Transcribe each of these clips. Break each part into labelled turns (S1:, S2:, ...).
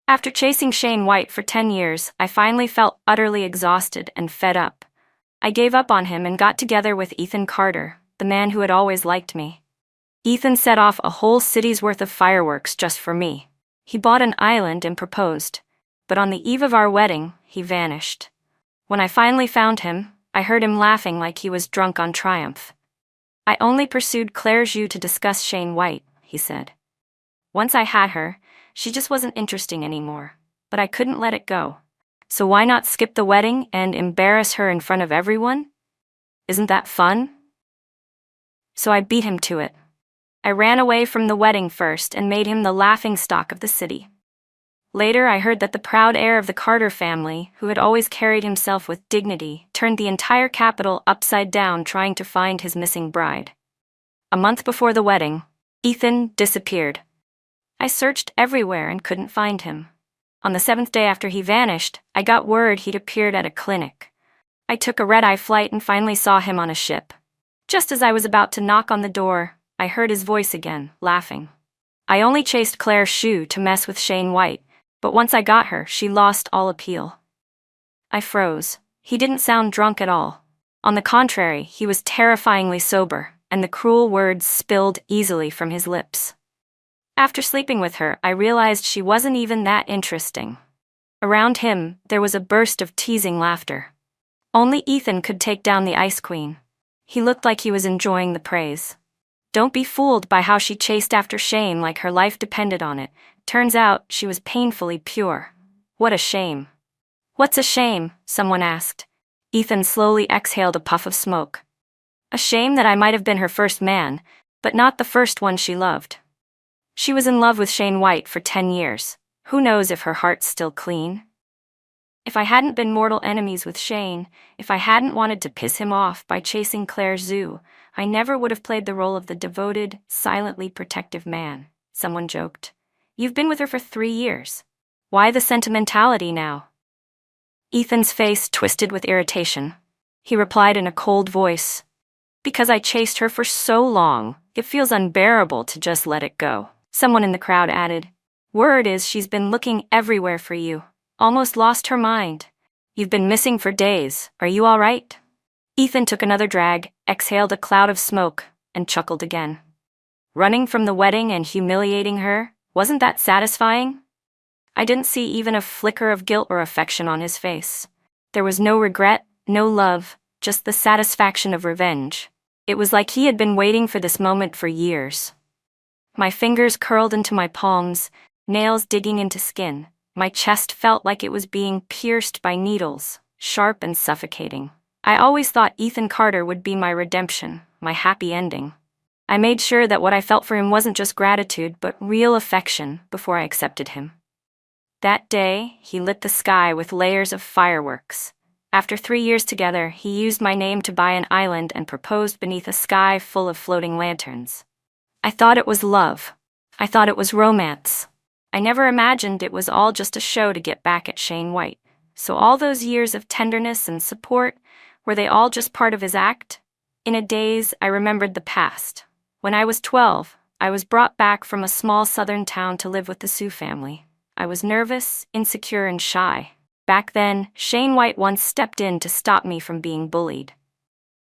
S1: After chasing Shane White for 10 years, I finally felt utterly exhausted and fed up. I gave up on him and got together with Ethan Carter, the man who had always liked me. Ethan set off a whole city's worth of fireworks just for me. He bought an island and proposed, but on the eve of our wedding, he vanished. When I finally found him, I heard him laughing like he was drunk on triumph. "I only pursued Claire Zhu to discuss Shane White," he said. "Once I had her, she just wasn't interesting anymore, but I couldn't let it go. So why not skip the wedding and embarrass her in front of everyone? Isn't that fun?" So I beat him to it. I ran away from the wedding first and made him the laughingstock of the city. Later, I heard that the proud heir of the Carter family, who had always carried himself with dignity, turned the entire capital upside down trying to find his missing bride. A month before the wedding, Ethan disappeared. I searched everywhere and couldn't find him. On the 7th day after he vanished, I got word he'd appeared at a clinic. I took a red-eye flight and finally saw him on a ship. Just as I was about to knock on the door, I heard his voice again, laughing. I only chased Claire Zhu to mess with Shane White, but once I got her, she lost all appeal. I froze. He didn't sound drunk at all. On the contrary, he was terrifyingly sober, and the cruel words spilled easily from his lips. After sleeping with her, I realized she wasn't even that interesting. Around him, there was a burst of teasing laughter. Only Ethan could take down the Ice Queen. He looked like he was enjoying the praise. Don't be fooled by how she chased after Shane like her life depended on it. Turns out she was painfully pure. What a shame. "What's a shame?" someone asked. Ethan slowly exhaled a puff of smoke. "A shame that I might have been her first man, but not the first one she loved. She was in love with Shane White for 10 years. Who knows if her heart's still clean? If I hadn't been mortal enemies with Shane, if I hadn't wanted to piss him off by chasing Claire Zhu, I never would have played the role of the devoted, silently protective man," someone joked. "You've been with her for 3 years. Why the sentimentality now?" Ethan's face twisted with irritation. He replied in a cold voice, "Because I chased her for so long, it feels unbearable to just let it go." Someone in the crowd added, "Word is she's been looking everywhere for you. Almost lost her mind. You've been missing for days. Are you all right?" Ethan took another drag, exhaled a cloud of smoke, and chuckled again. Running from the wedding and humiliating her, wasn't that satisfying? I didn't see even a flicker of guilt or affection on his face. There was no regret, no love, just the satisfaction of revenge. It was like he had been waiting for this moment for years. My fingers curled into my palms, nails digging into skin. My chest felt like it was being pierced by needles, sharp and suffocating. I always thought Ethan Carter would be my redemption, my happy ending. I made sure that what I felt for him wasn't just gratitude, but real affection before I accepted him. That day, he lit the sky with layers of fireworks. After 3 years together, he used my name to buy an island and proposed beneath a sky full of floating lanterns. I thought it was love. I thought it was romance. I never imagined it was all just a show to get back at Shane White. So all those years of tenderness and support, were they all just part of his act? In a daze, I remembered the past. When I was 12, I was brought back from a small southern town to live with the Sioux family. I was nervous, insecure, and shy. Back then, Shane White once stepped in to stop me from being bullied.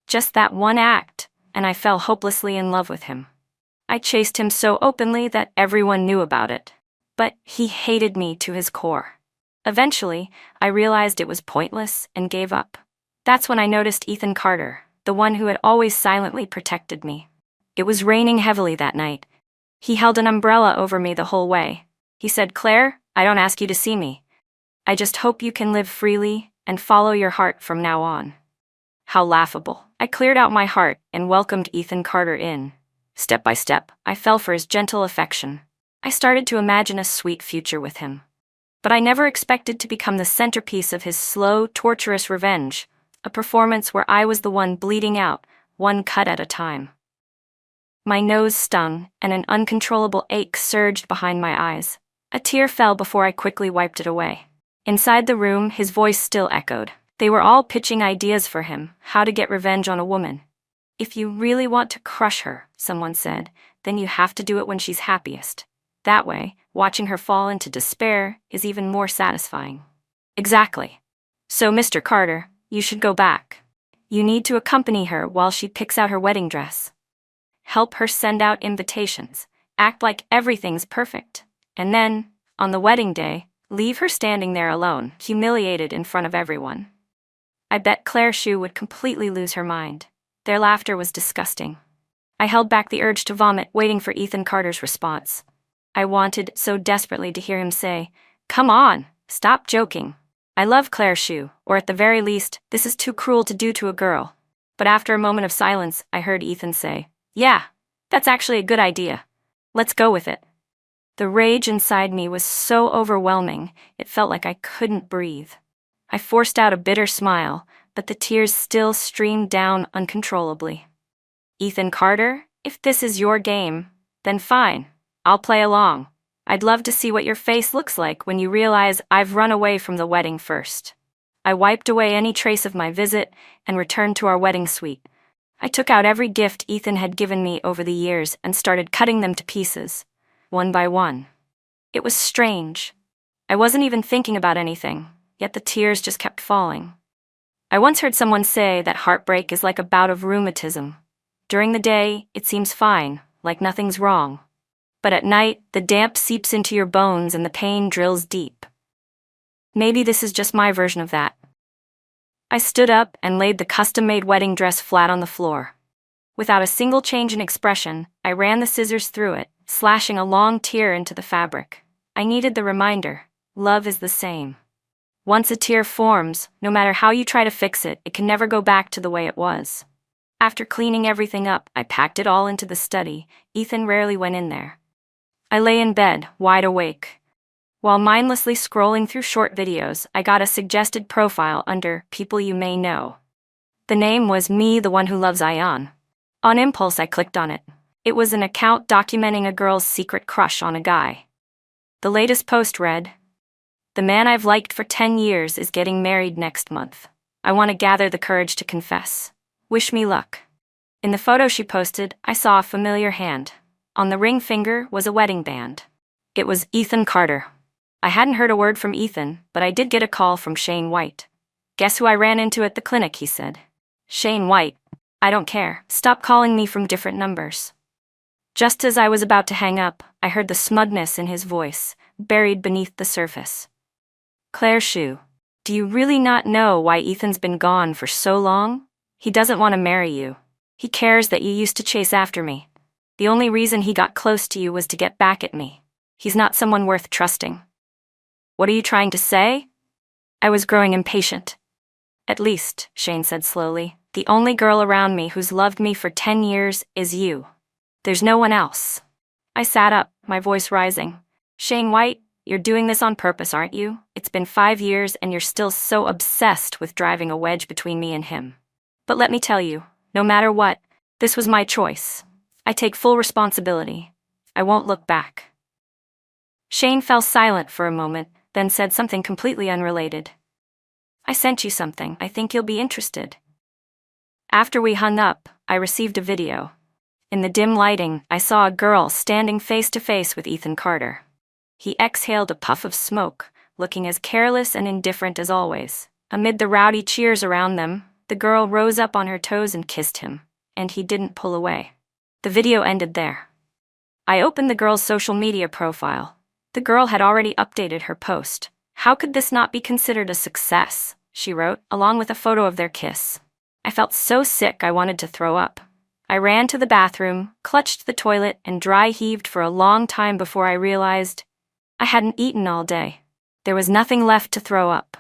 S1: Just that one act, and I fell hopelessly in love with him. I chased him so openly that everyone knew about it. But he hated me to his core. Eventually, I realized it was pointless and gave up. That's when I noticed Ethan Carter, the one who had always silently protected me. It was raining heavily that night. He held an umbrella over me the whole way. He said, "Claire, I don't ask you to see me. I just hope you can live freely and follow your heart from now on." How laughable. I cleared out my heart and welcomed Ethan Carter in. Step by step, I fell for his gentle affection. I started to imagine a sweet future with him. But I never expected to become the centerpiece of his slow, torturous revenge, a performance where I was the one bleeding out, one cut at a time. My nose stung, and an uncontrollable ache surged behind my eyes. A tear fell before I quickly wiped it away. Inside the room, his voice still echoed. They were all pitching ideas for him, how to get revenge on a woman. "If you really want to crush her," someone said, "then you have to do it when she's happiest. That way, watching her fall into despair is even more satisfying. Exactly. So, Mr. Carter, you should go back. You need to accompany her while she picks out her wedding dress. Help her send out invitations. Act like everything's perfect. And then, on the wedding day, leave her standing there alone, humiliated in front of everyone. I bet Claire Shue would completely lose her mind. Their laughter was disgusting. I held back the urge to vomit, waiting for Ethan Carter's response. I wanted so desperately to hear him say, "Come on, stop joking. I love Claire Shue, or at the very least, this is too cruel to do to a girl." But after a moment of silence, I heard Ethan say, "Yeah, that's actually a good idea. Let's go with it." The rage inside me was so overwhelming, it felt like I couldn't breathe. I forced out a bitter smile, but the tears still streamed down uncontrollably. "Ethan Carter, if this is your game, then fine, I'll play along. I'd love to see what your face looks like when you realize I've run away from the wedding first." I wiped away any trace of my visit and returned to our wedding suite. I took out every gift Ethan had given me over the years and started cutting them to pieces, one by one. It was strange. I wasn't even thinking about anything, yet the tears just kept falling. I once heard someone say that heartbreak is like a bout of rheumatism. During the day, it seems fine, like nothing's wrong. But at night, the damp seeps into your bones and the pain drills deep. Maybe this is just my version of that. I stood up and laid the custom-made wedding dress flat on the floor. Without a single change in expression, I ran the scissors through it, slashing a long tear into the fabric. I needed the reminder, love is the same. Once a tear forms, no matter how you try to fix it, it can never go back to the way it was. After cleaning everything up, I packed it all into the study. Ethan rarely went in there. I lay in bed, wide awake. While mindlessly scrolling through short videos, I got a suggested profile under People You May Know. The name was Me, the One Who Loves Ion. On impulse, I clicked on it. It was an account documenting a girl's secret crush on a guy. The latest post read, "The man I've liked for 10 years is getting married next month. I want to gather the courage to confess. Wish me luck." In the photo she posted, I saw a familiar hand. On the ring finger was a wedding band. It was Ethan Carter. I hadn't heard a word from Ethan, but I did get a call from Shane White. "Guess who I ran into at the clinic," he said. "Shane White. I don't care. Stop calling me from different numbers." Just as I was about to hang up, I heard the smugness in his voice, buried beneath the surface. "Claire Shue, do you really not know why Ethan's been gone for so long? He doesn't want to marry you. He cares that you used to chase after me. The only reason he got close to you was to get back at me. He's not someone worth trusting." "What are you trying to say?" I was growing impatient. "At least," Shane said slowly, "the only girl around me who's loved me for 10 years is you. There's no one else." I sat up, my voice rising. "Shane White, you're doing this on purpose, aren't you? It's been 5 years and you're still so obsessed with driving a wedge between me and him. But let me tell you, no matter what, this was my choice. I take full responsibility. I won't look back." Shane fell silent for a moment, then said something completely unrelated. "I sent you something. I think you'll be interested." After we hung up, I received a video. In the dim lighting, I saw a girl standing face to face with Ethan Carter. He exhaled a puff of smoke, looking as careless and indifferent as always. Amid the rowdy cheers around them, the girl rose up on her toes and kissed him, and he didn't pull away. The video ended there. I opened the girl's social media profile. The girl had already updated her post. "How could this not be considered a success?" she wrote, along with a photo of their kiss. I felt so sick I wanted to throw up. I ran to the bathroom, clutched the toilet, and dry heaved for a long time before I realized I hadn't eaten all day. There was nothing left to throw up.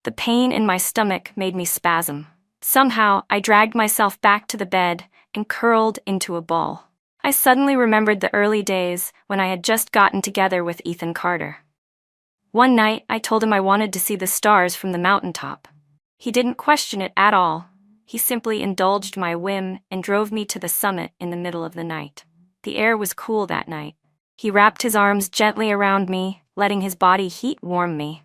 S1: The pain in my stomach made me spasm. Somehow, I dragged myself back to the bed and curled into a ball. I suddenly remembered the early days when I had just gotten together with Ethan Carter. One night, I told him I wanted to see the stars from the mountaintop. He didn't question it at all. He simply indulged my whim and drove me to the summit in the middle of the night. The air was cool that night. He wrapped his arms gently around me, letting his body heat warm me.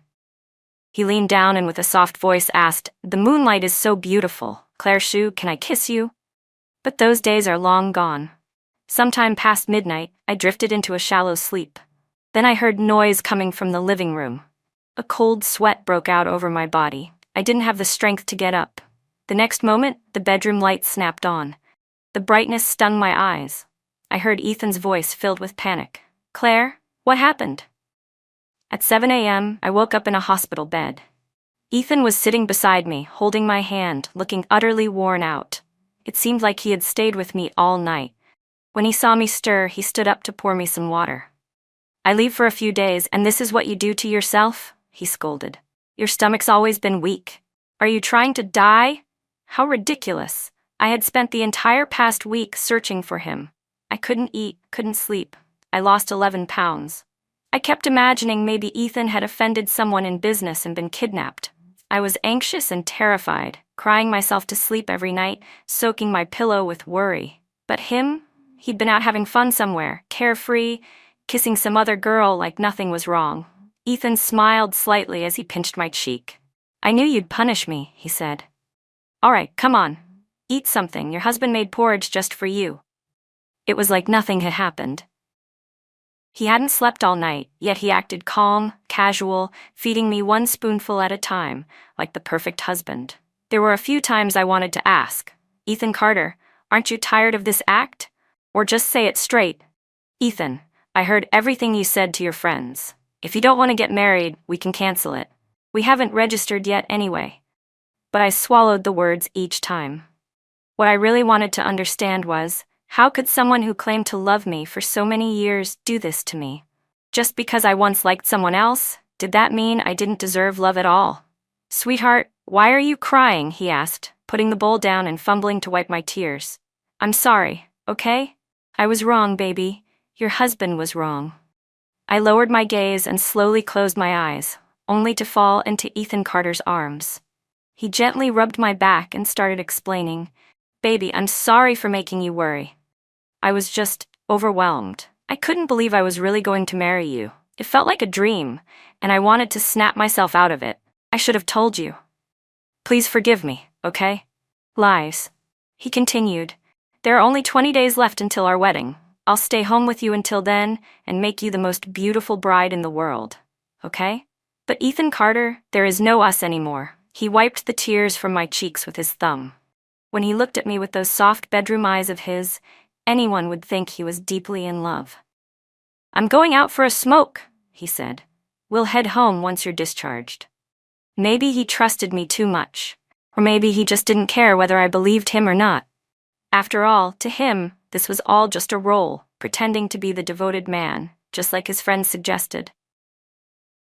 S1: He leaned down and with a soft voice asked, "The moonlight is so beautiful. Claire Shue, can I kiss you?" But those days are long gone. Sometime past midnight, I drifted into a shallow sleep. Then I heard noise coming from the living room. A cold sweat broke out over my body. I didn't have the strength to get up. The next moment, the bedroom lights snapped on. The brightness stung my eyes. I heard Ethan's voice filled with panic. "Claire, what happened?" At 7 a.m., I woke up in a hospital bed. Ethan was sitting beside me, holding my hand, looking utterly worn out. It seemed like he had stayed with me all night. When he saw me stir, he stood up to pour me some water. "I leave for a few days, and this is what you do to yourself?" he scolded. "Your stomach's always been weak. Are you trying to die?" How ridiculous. I had spent the entire past week searching for him. I couldn't eat, couldn't sleep. I lost 11 pounds. I kept imagining maybe Ethan had offended someone in business and been kidnapped. I was anxious and terrified, crying myself to sleep every night, soaking my pillow with worry. But him? He'd been out having fun somewhere, carefree, kissing some other girl like nothing was wrong. Ethan smiled slightly as he pinched my cheek. "I knew you'd punish me," he said. "All right, come on. Eat something. Your husband made porridge just for you." It was like nothing had happened. He hadn't slept all night, yet he acted calm, casual, feeding me one spoonful at a time, like the perfect husband. There were a few times I wanted to ask, "Ethan Carter, aren't you tired of this act? Or just say it straight. Ethan, I heard everything you said to your friends. If you don't want to get married, we can cancel it. We haven't registered yet anyway." But I swallowed the words each time. What I really wanted to understand was, how could someone who claimed to love me for so many years do this to me? Just because I once liked someone else, did that mean I didn't deserve love at all? "Sweetheart, why are you crying?" he asked, putting the bowl down and fumbling to wipe my tears. "I'm sorry, okay? I was wrong, baby. Your husband was wrong." I lowered my gaze and slowly closed my eyes, only to fall into Ethan Carter's arms. He gently rubbed my back and started explaining, "Baby, I'm sorry for making you worry. I was just overwhelmed. I couldn't believe I was really going to marry you. It felt like a dream, and I wanted to snap myself out of it. I should have told you. Please forgive me, okay?" "Lies," he continued. "There are only 20 days left until our wedding. I'll stay home with you until then and make you the most beautiful bride in the world, okay? But Ethan Carter, there is no us anymore." He wiped the tears from my cheeks with his thumb. When he looked at me with those soft bedroom eyes of his, anyone would think he was deeply in love. "I'm going out for a smoke," he said. "We'll head home once you're discharged." Maybe he trusted me too much, or maybe he just didn't care whether I believed him or not. After all, to him, this was all just a role, pretending to be the devoted man, just like his friends suggested.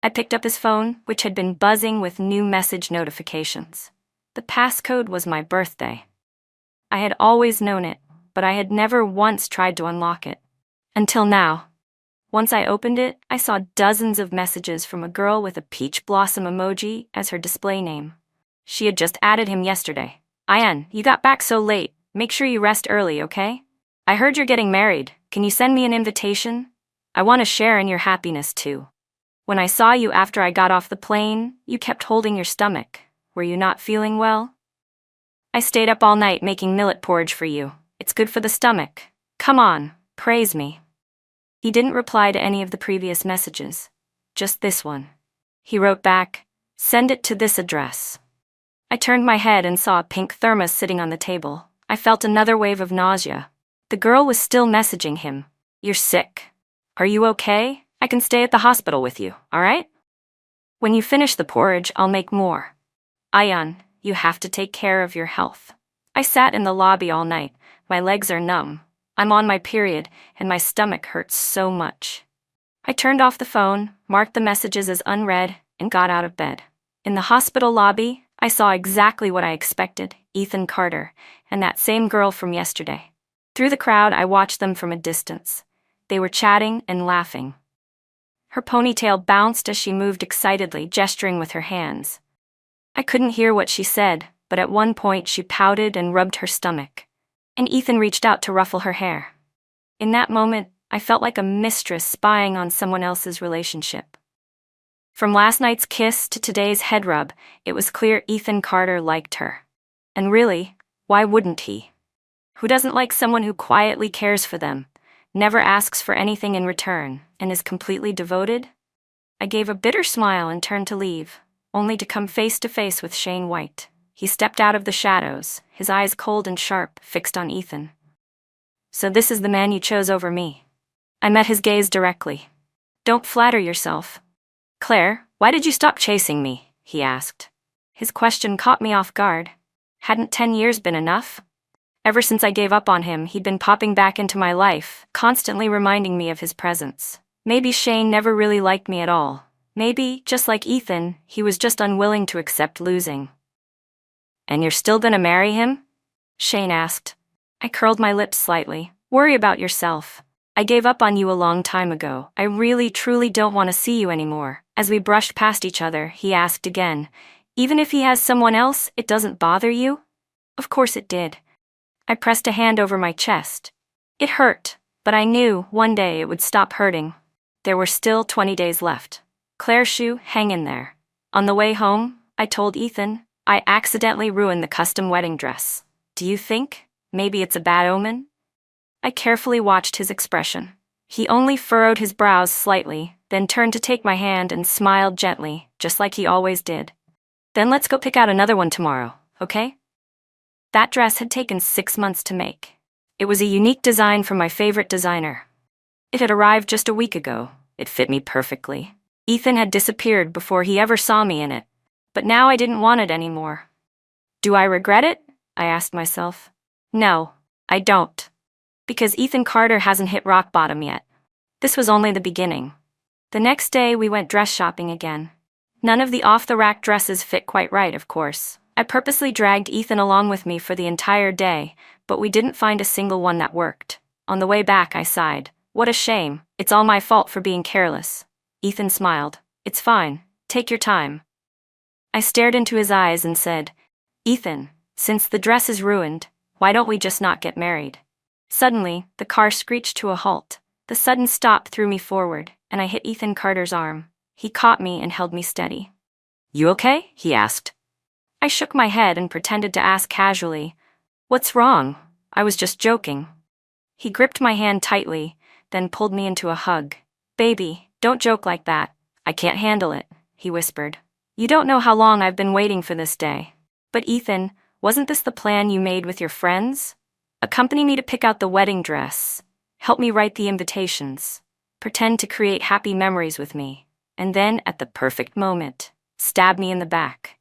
S1: I picked up his phone, which had been buzzing with new message notifications. The passcode was my birthday. I had always known it, but I had never once tried to unlock it. Until now. Once I opened it, I saw dozens of messages from a girl with a peach blossom emoji as her display name. She had just added him yesterday. "Ian, you got back so late. Make sure you rest early, okay? I heard you're getting married. Can you send me an invitation? I want to share in your happiness too. When I saw you after I got off the plane, you kept holding your stomach. Were you not feeling well? I stayed up all night making millet porridge for you. It's good for the stomach. Come on, praise me." He didn't reply to any of the previous messages. Just this one. He wrote back, "Send it to this address." I turned my head and saw a pink thermos sitting on the table. I felt another wave of nausea. The girl was still messaging him. "You're sick. Are you okay? I can stay at the hospital with you, all right? When you finish the porridge, I'll make more. Ian, you have to take care of your health." I sat in the lobby all night. My legs are numb. I'm on my period, and my stomach hurts so much. I turned off the phone, marked the messages as unread, and got out of bed. In the hospital lobby, I saw exactly what I expected, Ethan Carter, and that same girl from yesterday. Through the crowd, I watched them from a distance. They were chatting and laughing. Her ponytail bounced as she moved excitedly, gesturing with her hands. I couldn't hear what she said, but at one point she pouted and rubbed her stomach, and Ethan reached out to ruffle her hair. In that moment, I felt like a mistress spying on someone else's relationship. From last night's kiss to today's head rub, it was clear Ethan Carter liked her. And really, why wouldn't he? Who doesn't like someone who quietly cares for them, never asks for anything in return, and is completely devoted? I gave a bitter smile and turned to leave, only to come face to face with Shane White. He stepped out of the shadows, his eyes cold and sharp, fixed on Ethan. So this is the man you chose over me. I met his gaze directly. Don't flatter yourself. Claire, why did you stop chasing me? He asked. His question caught me off guard. Hadn't 10 years been enough? Ever since I gave up on him, he'd been popping back into my life, constantly reminding me of his presence. Maybe Shane never really liked me at all. Maybe, just like Ethan, he was just unwilling to accept losing. And you're still gonna marry him? Shane asked. I curled my lips slightly. Worry about yourself. I gave up on you a long time ago. I really, truly don't want to see you anymore. As we brushed past each other, he asked again, even if he has someone else, it doesn't bother you? Of course it did. I pressed a hand over my chest. It hurt, but I knew one day it would stop hurting. There were still 20 days left. Claire Shue, hang in there. On the way home, I told Ethan, I accidentally ruined the custom wedding dress. Do you think maybe it's a bad omen? I carefully watched his expression. He only furrowed his brows slightly, then turned to take my hand and smiled gently, just like he always did. Then let's go pick out another one tomorrow, okay? That dress had taken 6 months to make. It was a unique design from my favorite designer. It had arrived just a week ago. It fit me perfectly. Ethan had disappeared before he ever saw me in it, but now I didn't want it anymore. Do I regret it? I asked myself. No, I don't. Because Ethan Carter hasn't hit rock bottom yet. This was only the beginning. The next day we went dress shopping again. None of the off-the-rack dresses fit quite right, of course. I purposely dragged Ethan along with me for the entire day, but we didn't find a single one that worked. On the way back I sighed. What a shame. It's all my fault for being careless. Ethan smiled. It's fine. Take your time. I stared into his eyes and said, Ethan, since the dress is ruined, why don't we just not get married? Suddenly, the car screeched to a halt. The sudden stop threw me forward, and I hit Ethan Carter's arm. He caught me and held me steady. You okay? He asked. I shook my head and pretended to ask casually, What's wrong? I was just joking. He gripped my hand tightly, then pulled me into a hug. Baby, don't joke like that. I can't handle it, he whispered. You don't know how long I've been waiting for this day. But Ethan, wasn't this the plan you made with your friends? Accompany me to pick out the wedding dress. Help me write the invitations. Pretend to create happy memories with me. And then, at the perfect moment, stab me in the back.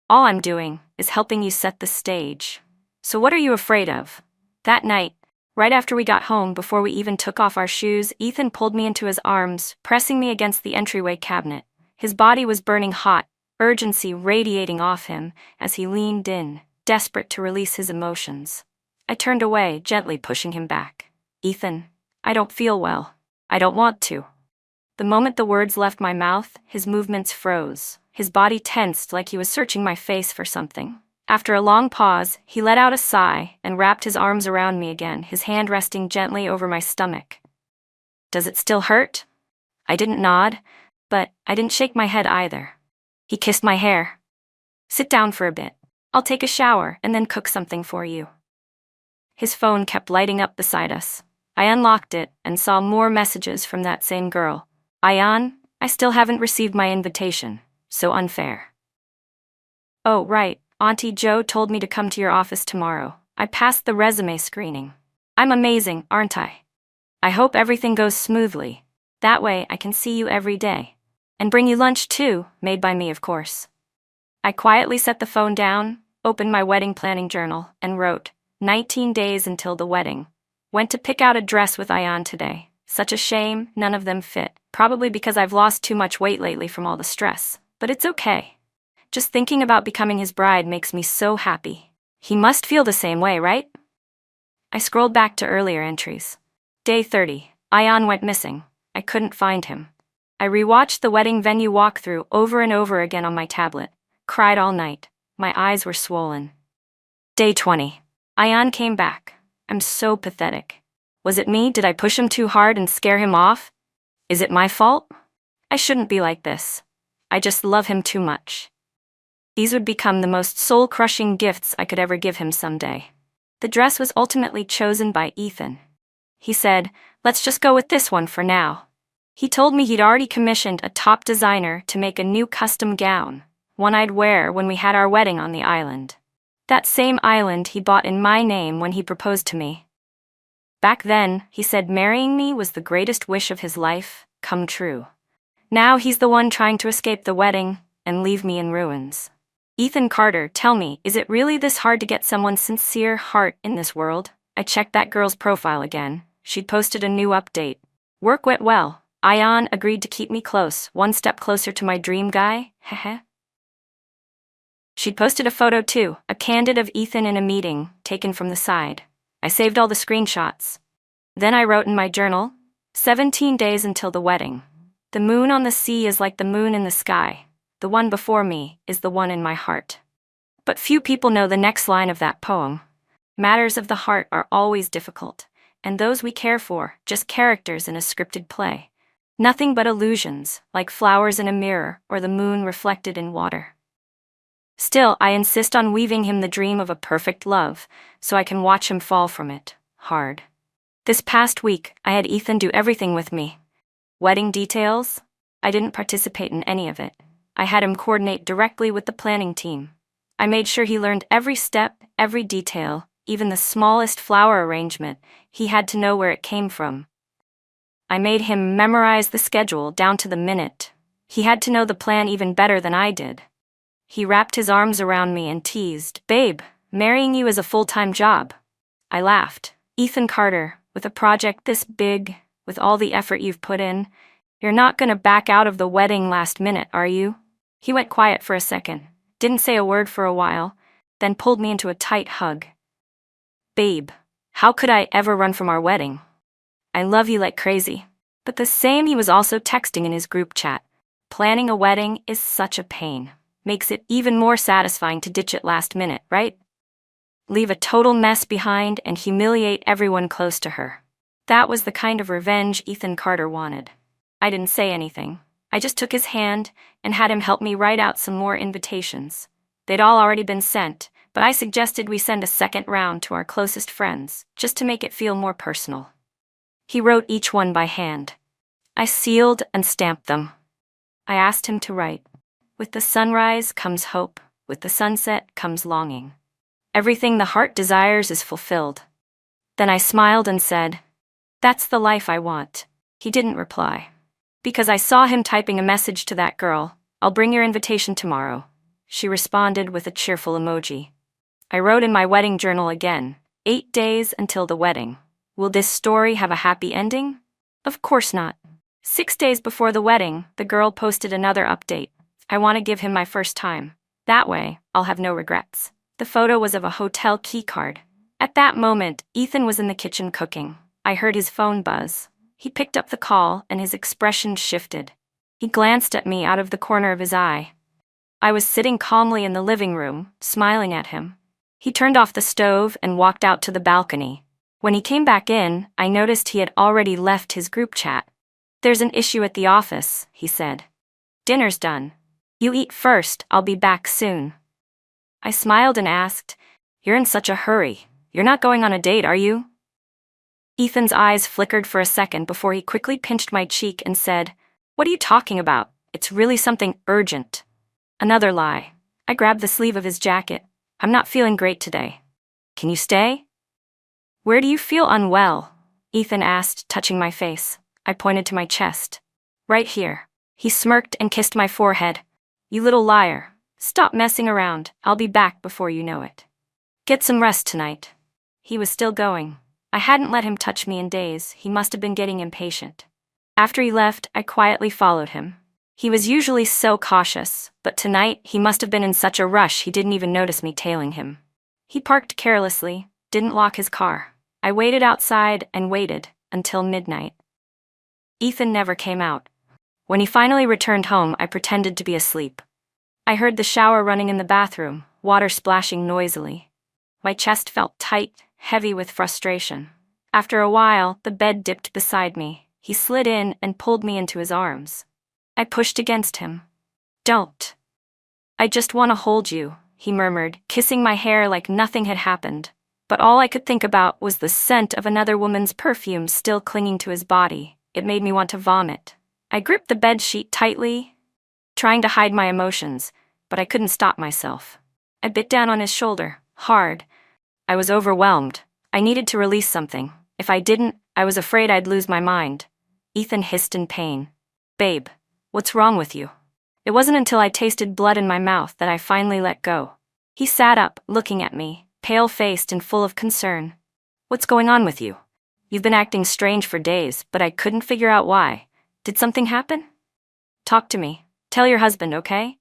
S1: All I'm doing is helping you set the stage. So what are you afraid of? That night, right after we got home, before we even took off our shoes, Ethan pulled me into his arms, pressing me against the entryway cabinet. His body was burning hot, urgency radiating off him as he leaned in, desperate to release his emotions. I turned away, gently pushing him back. Ethan, I don't feel well. I don't want to. The moment the words left my mouth, his movements froze. His body tensed like he was searching my face for something. After a long pause, he let out a sigh and wrapped his arms around me again, his hand resting gently over my stomach. Does it still hurt? I didn't nod, but I didn't shake my head either. He kissed my hair. Sit down for a bit. I'll take a shower and then cook something for you. His phone kept lighting up beside us. I unlocked it and saw more messages from that same girl. Ayan, I still haven't received my invitation. So unfair. Oh, right. Auntie Jo told me to come to your office tomorrow. I passed the resume screening. I'm amazing, aren't I? I hope everything goes smoothly. That way I can see you every day. And bring you lunch too, made by me, of course. I quietly set the phone down, opened my wedding planning journal, and wrote, 19 days until the wedding. Went to pick out a dress with Ayan today. Such a shame, none of them fit. Probably because I've lost too much weight lately from all the stress. But it's okay. Just thinking about becoming his bride makes me so happy. He must feel the same way, right? I scrolled back to earlier entries. Day 30. Ayan went missing. I couldn't find him. I rewatched the wedding venue walkthrough over and over again on my tablet. Cried all night. My eyes were swollen. Day 20. Ayan came back. I'm so pathetic. Was it me? Did I push him too hard and scare him off? Is it my fault? I shouldn't be like this. I just love him too much. These would become the most soul-crushing gifts I could ever give him someday. The dress was ultimately chosen by Ethan. he said, let's just go with this one for now. He told me he'd already commissioned a top designer to make a new custom gown, one I'd wear when we had our wedding on the island. That same island he bought in my name when he proposed to me. Back then, he said marrying me was the greatest wish of his life, come true. Now he's the one trying to escape the wedding and leave me in ruins. Ethan Carter, tell me, is it really this hard to get someone's sincere heart in this world? I checked that girl's profile again. She'd posted a new update. Work went well. Ion agreed to keep me close, one step closer to my dream guy, heh. She'd posted a photo too, a candid of Ethan in a meeting, taken from the side. I saved all the screenshots. Then I wrote in my journal, 17 days until the wedding. The moon on the sea is like the moon in the sky. The one before me is the one in my heart. But few people know the next line of that poem. Matters of the heart are always difficult, and those we care for, just characters in a scripted play. Nothing but illusions, like flowers in a mirror or the moon reflected in water. Still, I insist on weaving him the dream of a perfect love, so I can watch him fall from it, hard. This past week, I had Ethan do everything with me. Wedding details? I didn't participate in any of it. I had him coordinate directly with the planning team. I made sure he learned every step, every detail, even the smallest flower arrangement. He had to know where it came from. I made him memorize the schedule down to the minute. He had to know the plan even better than I did. He wrapped his arms around me and teased, "Babe, marrying you is a full-time job." I laughed. Ethan Carter, with a project this big, with all the effort you've put in, you're not gonna back out of the wedding last minute, are you? He went quiet for a second, didn't say a word for a while, then pulled me into a tight hug. Babe, how could I ever run from our wedding? I love you like crazy. But the same he was also texting in his group chat. Planning a wedding is such a pain. Makes it even more satisfying to ditch it last minute, right? Leave a total mess behind and humiliate everyone close to her. That was the kind of revenge Ethan Carter wanted. I didn't say anything. I just took his hand and had him help me write out some more invitations. They'd all already been sent, but I suggested we send a second round to our closest friends, just to make it feel more personal. He wrote each one by hand. I sealed and stamped them. I asked him to write, "With the sunrise comes hope, with the sunset comes longing. Everything the heart desires is fulfilled." Then I smiled and said, "That's the life I want." He didn't reply. Because I saw him typing a message to that girl, "I'll bring your invitation tomorrow." She responded with a cheerful emoji. I wrote in my wedding journal again, 8 days until the wedding. Will this story have a happy ending? Of course not. 6 days before the wedding, the girl posted another update. I want to give him my first time. That way, I'll have no regrets. The photo was of a hotel key card. At that moment, Ethan was in the kitchen cooking. I heard his phone buzz. He picked up the call and his expression shifted. He glanced at me out of the corner of his eye. I was sitting calmly in the living room, smiling at him. He turned off the stove and walked out to the balcony. When he came back in, I noticed he had already left his group chat. "There's an issue at the office," he said. "Dinner's done. You eat first, I'll be back soon." I smiled and asked, "You're in such a hurry. You're not going on a date, are you?" Ethan's eyes flickered for a second before he quickly pinched my cheek and said, "What are you talking about? It's really something urgent." Another lie. I grabbed the sleeve of his jacket. "I'm not feeling great today. Can you stay?" "Where do you feel unwell?" Ethan asked, touching my face. I pointed to my chest. "Right here." He smirked and kissed my forehead. "You little liar. Stop messing around. I'll be back before you know it. Get some rest tonight." He was still going. I hadn't let him touch me in days. He must have been getting impatient. After he left, I quietly followed him. He was usually so cautious, but tonight he must have been in such a rush he didn't even notice me tailing him. He parked carelessly, didn't lock his car. I waited outside and waited until midnight. Ethan never came out. When he finally returned home, I pretended to be asleep. I heard the shower running in the bathroom, water splashing noisily. My chest felt tight, heavy with frustration. After a while, the bed dipped beside me. He slid in and pulled me into his arms. I pushed against him. "Don't. I just want to hold you," he murmured, kissing my hair like nothing had happened. but all I could think about was the scent of another woman's perfume still clinging to his body. It made me want to vomit. I gripped the bedsheet tightly, trying to hide my emotions, but I couldn't stop myself. I bit down on his shoulder, hard. I was overwhelmed. I needed to release something. If I didn't, I was afraid I'd lose my mind. Ethan hissed in pain. "Babe, what's wrong with you?" It wasn't until I tasted blood in my mouth that I finally let go. He sat up, looking at me, pale-faced and full of concern. "What's going on with you? You've been acting strange for days, but I couldn't figure out why. Did something happen? Talk to me. Tell your husband, okay?"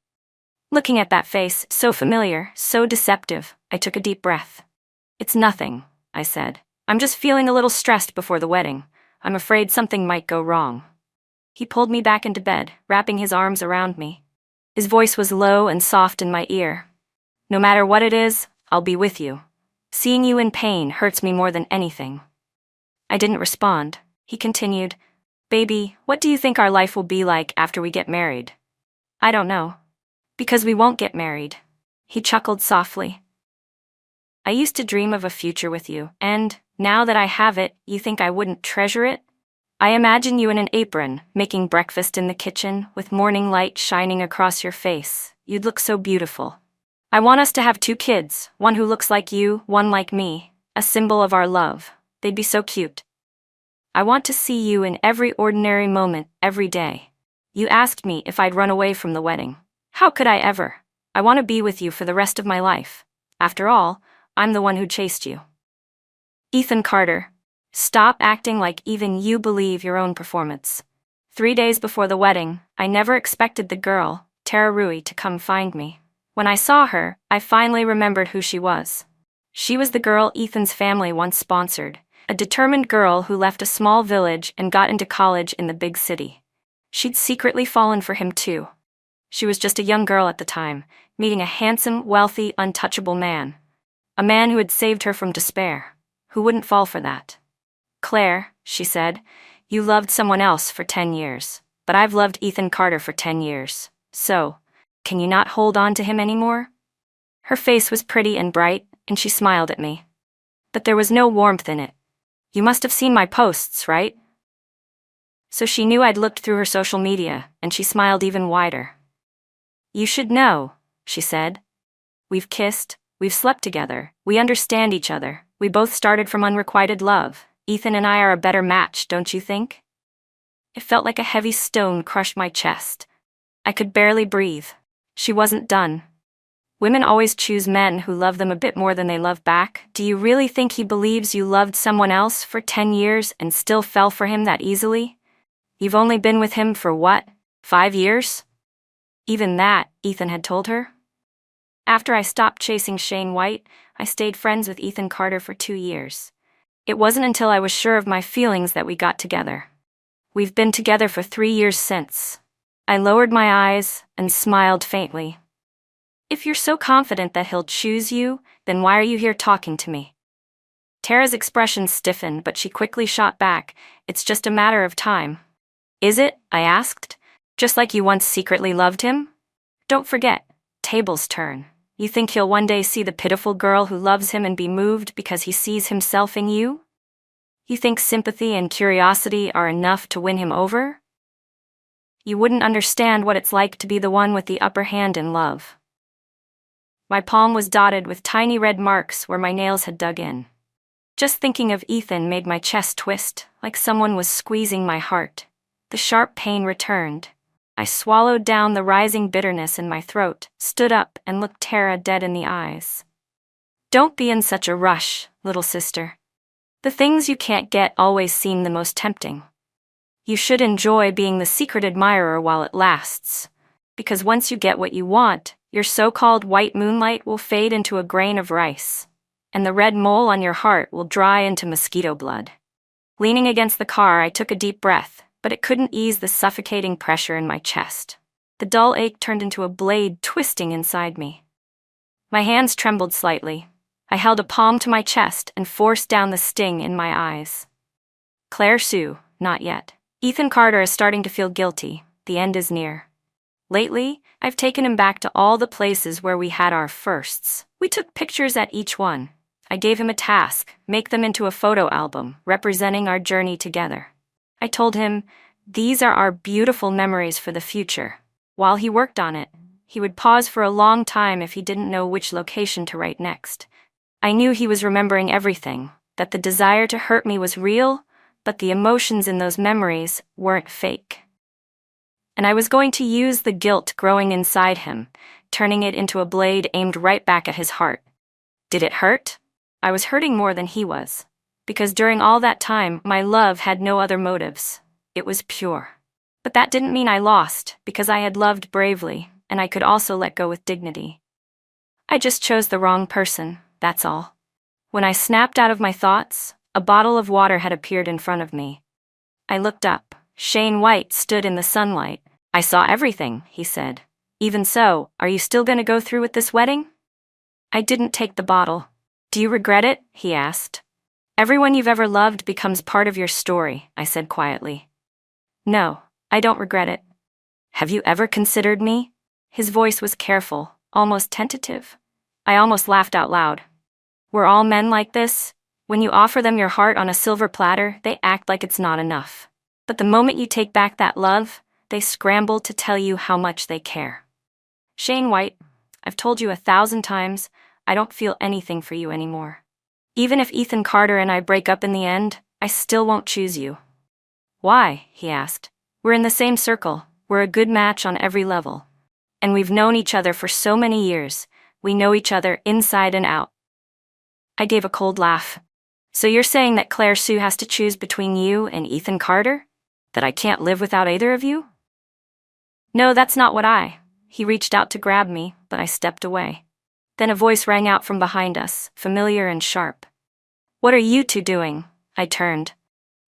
S1: Looking at that face, so familiar, so deceptive, I took a deep breath. "It's nothing," I said. "I'm just feeling a little stressed before the wedding. I'm afraid something might go wrong." He pulled me back into bed, wrapping his arms around me. His voice was low and soft in my ear. "No matter what it is, I'll be with you. Seeing you in pain hurts me more than anything." I didn't respond. He continued, "Baby, what do you think our life will be like after we get married?" "I don't know. Because we won't get married." He chuckled softly. "I used to dream of a future with you, and, now that I have it, you think I wouldn't treasure it? I imagine you in an apron, making breakfast in the kitchen, with morning light shining across your face. You'd look so beautiful. I want us to have 2 kids, one who looks like you, one like me, a symbol of our love. They'd be so cute. I want to see you in every ordinary moment, every day. You asked me if I'd run away from the wedding. How could I ever? I want to be with you for the rest of my life. After all, I'm the one who chased you." Ethan Carter, stop acting like even you believe your own performance. 3 days before the wedding, I never expected the girl, Tara Rui, to come find me. When I saw her, I finally remembered who she was. She was the girl Ethan's family once sponsored, a determined girl who left a small village and got into college in the big city. She'd secretly fallen for him too. She was just a young girl at the time, meeting a handsome, wealthy, untouchable man. A man who had saved her from despair. Who wouldn't fall for that? "Claire," she said, "you loved someone else for 10 years, but I've loved Ethan Carter for 10 years. So, can you not hold on to him anymore?" Her face was pretty and bright, and she smiled at me. But there was no warmth in it. "You must have seen my posts, right?" So she knew I'd looked through her social media, and she smiled even wider. "You should know," she said. "We've kissed, we've slept together, we understand each other, we both started from unrequited love. Ethan and I are a better match, don't you think?" It felt like a heavy stone crushed my chest. I could barely breathe. She wasn't done. "Women always choose men who love them a bit more than they love back. Do you really think he believes you loved someone else for 10 years and still fell for him that easily? You've only been with him for what, 5 years?" Even that, Ethan had told her. After I stopped chasing Shane White, I stayed friends with Ethan Carter for 2 years. It wasn't until I was sure of my feelings that we got together. We've been together for 3 years since. I lowered my eyes and smiled faintly. "If you're so confident that he'll choose you, then why are you here talking to me?" Tara's expression stiffened, but she quickly shot back, "It's just a matter of time." "Is it?" I asked. "Just like you once secretly loved him? Don't forget, tables turn. You think he'll one day see the pitiful girl who loves him and be moved because he sees himself in you? You think sympathy and curiosity are enough to win him over? You wouldn't understand what it's like to be the one with the upper hand in love." My palm was dotted with tiny red marks where my nails had dug in. Just thinking of Ethan made my chest twist, like someone was squeezing my heart. The sharp pain returned. I swallowed down the rising bitterness in my throat, stood up, and looked Tara dead in the eyes. "Don't be in such a rush, little sister. The things you can't get always seem the most tempting. You should enjoy being the secret admirer while it lasts, because once you get what you want, your so-called white moonlight will fade into a grain of rice, and the red mole on your heart will dry into mosquito blood." Leaning against the car, I took a deep breath, but it couldn't ease the suffocating pressure in my chest. The dull ache turned into a blade twisting inside me. My hands trembled slightly. I held a palm to my chest and forced down the sting in my eyes. "Claire Sue, not yet. Ethan Carter is starting to feel guilty. The end is near. Lately, I've taken him back to all the places where we had our firsts. We took pictures at each one. I gave him a task: make them into a photo album representing our journey together. I told him, these are our beautiful memories for the future. While he worked on it, he would pause for a long time if he didn't know which location to write next. I knew he was remembering everything, that the desire to hurt me was real, but the emotions in those memories weren't fake. And I was going to use the guilt growing inside him, turning it into a blade aimed right back at his heart. Did it hurt? I was hurting more than he was, because during all that time, my love had no other motives. It was pure. But that didn't mean I lost, because I had loved bravely, and I could also let go with dignity. I just chose the wrong person, that's all. When I snapped out of my thoughts, a bottle of water had appeared in front of me. I looked up. Shane White stood in the sunlight. I saw everything, he said. Even so, are you still going to go through with this wedding? I didn't take the bottle. Do you regret it? He asked. Everyone you've ever loved becomes part of your story, I said quietly. No, I don't regret it. Have you ever considered me? His voice was careful, almost tentative. I almost laughed out loud. Were all men like this? When you offer them your heart on a silver platter, they act like it's not enough. But the moment you take back that love, they scramble to tell you how much they care. Shane White, I've told you 1,000 times, I don't feel anything for you anymore. Even if Ethan Carter and I break up in the end, I still won't choose you. Why? He asked. We're in the same circle. We're a good match on every level. And we've known each other for so many years. We know each other inside and out. I gave a cold laugh. So you're saying that Claire Sue has to choose between you and Ethan Carter? That I can't live without either of you? No, that's not what He reached out to grab me, but I stepped away. Then a voice rang out from behind us, familiar and sharp. What are you two doing? I turned.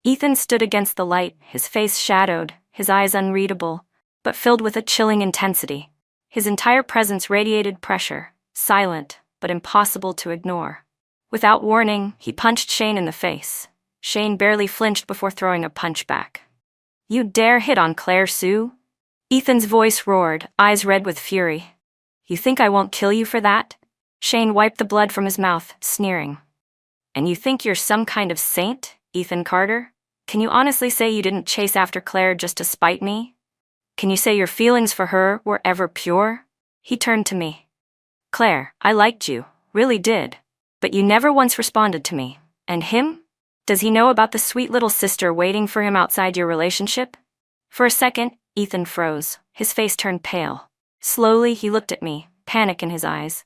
S1: Ethan stood against the light, his face shadowed, his eyes unreadable, but filled with a chilling intensity. His entire presence radiated pressure, silent, but impossible to ignore. Without warning, he punched Shane in the face. Shane barely flinched before throwing a punch back. You dare hit on Claire Sue? Ethan's voice roared, eyes red with fury. You think I won't kill you for that? Shane wiped the blood from his mouth, sneering. And you think you're some kind of saint, Ethan Carter? Can you honestly say you didn't chase after Claire just to spite me? Can you say your feelings for her were ever pure? He turned to me. Claire, I liked you, really did. But you never once responded to me. And him? Does he know about the sweet little sister waiting for him outside your relationship? For a second, Ethan froze. His face turned pale. Slowly, he looked at me, panic in his eyes.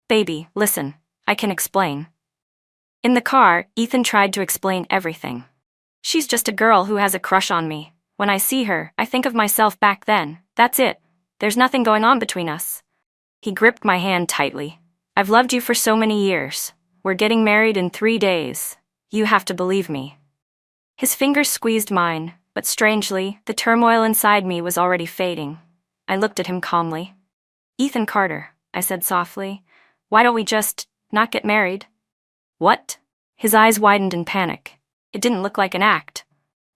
S1: Baby, listen, I can explain. In the car, Ethan tried to explain everything. She's just a girl who has a crush on me. When I see her, I think of myself back then. That's it. There's nothing going on between us. He gripped my hand tightly. I've loved you for so many years. We're getting married in 3 days. You have to believe me. His fingers squeezed mine, but strangely, the turmoil inside me was already fading. I looked at him calmly. Ethan Carter, I said softly, why don't we just not get married? What? His eyes widened in panic. It didn't look like an act.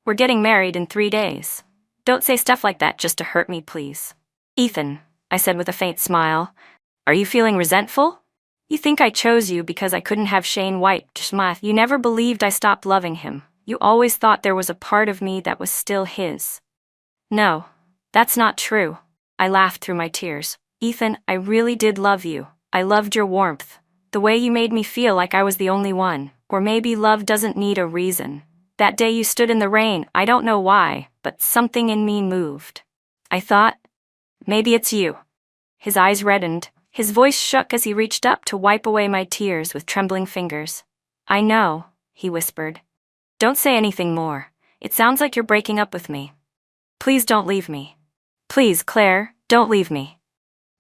S1: We're getting married in 3 days. Don't say stuff like that just to hurt me, please. Ethan, I said with a faint smile, are you feeling resentful? You think I chose you because I couldn't have Shane White, Schmath. You never believed I stopped loving him. You always thought there was a part of me that was still his. No, that's not true. I laughed through my tears. Ethan, I really did love you. I loved your warmth. The way you made me feel like I was the only one. Or maybe love doesn't need a reason. That day you stood in the rain, I don't know why, but something in me moved. I thought, maybe it's you. His eyes reddened. His voice shook as he reached up to wipe away my tears with trembling fingers. I know, he whispered. Don't say anything more. It sounds like you're breaking up with me. Please don't leave me. Please, Claire, don't leave me.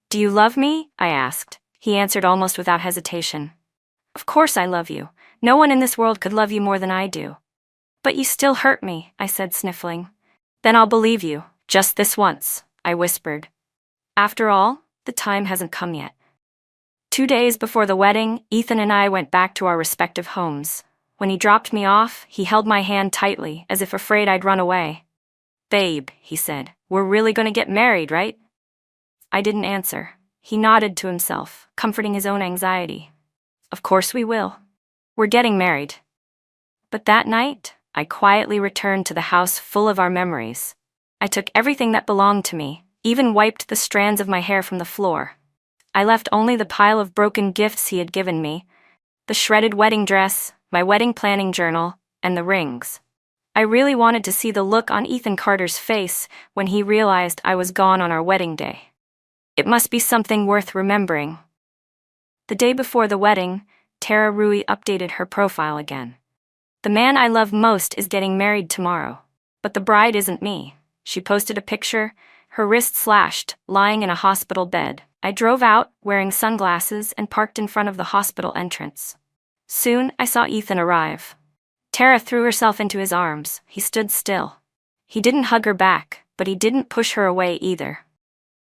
S1: Do you love me? I asked. He answered almost without hesitation. Of course I love you. No one in this world could love you more than I do. But you still hurt me, I said, sniffling. Then I'll believe you, just this once, I whispered. After all, the time hasn't come yet. 2 days before the wedding, Ethan and I went back to our respective homes. When he dropped me off, he held my hand tightly, as if afraid I'd run away. Babe, he said, we're really going to get married, right? I didn't answer. He nodded to himself, comforting his own anxiety. Of course we will. We're getting married. But that night, I quietly returned to the house full of our memories. I took everything that belonged to me, even wiped the strands of my hair from the floor. I left only the pile of broken gifts he had given me, the shredded wedding dress, my wedding planning journal, and the rings. I really wanted to see the look on Ethan Carter's face when he realized I was gone on our wedding day. It must be something worth remembering. The day before the wedding, Tara Rui updated her profile again. The man I love most is getting married tomorrow. But the bride isn't me. She posted a picture, her wrist slashed, lying in a hospital bed. I drove out, wearing sunglasses, and parked in front of the hospital entrance. Soon, I saw Ethan arrive. Tara threw herself into his arms. He stood still. He didn't hug her back, but he didn't push her away either.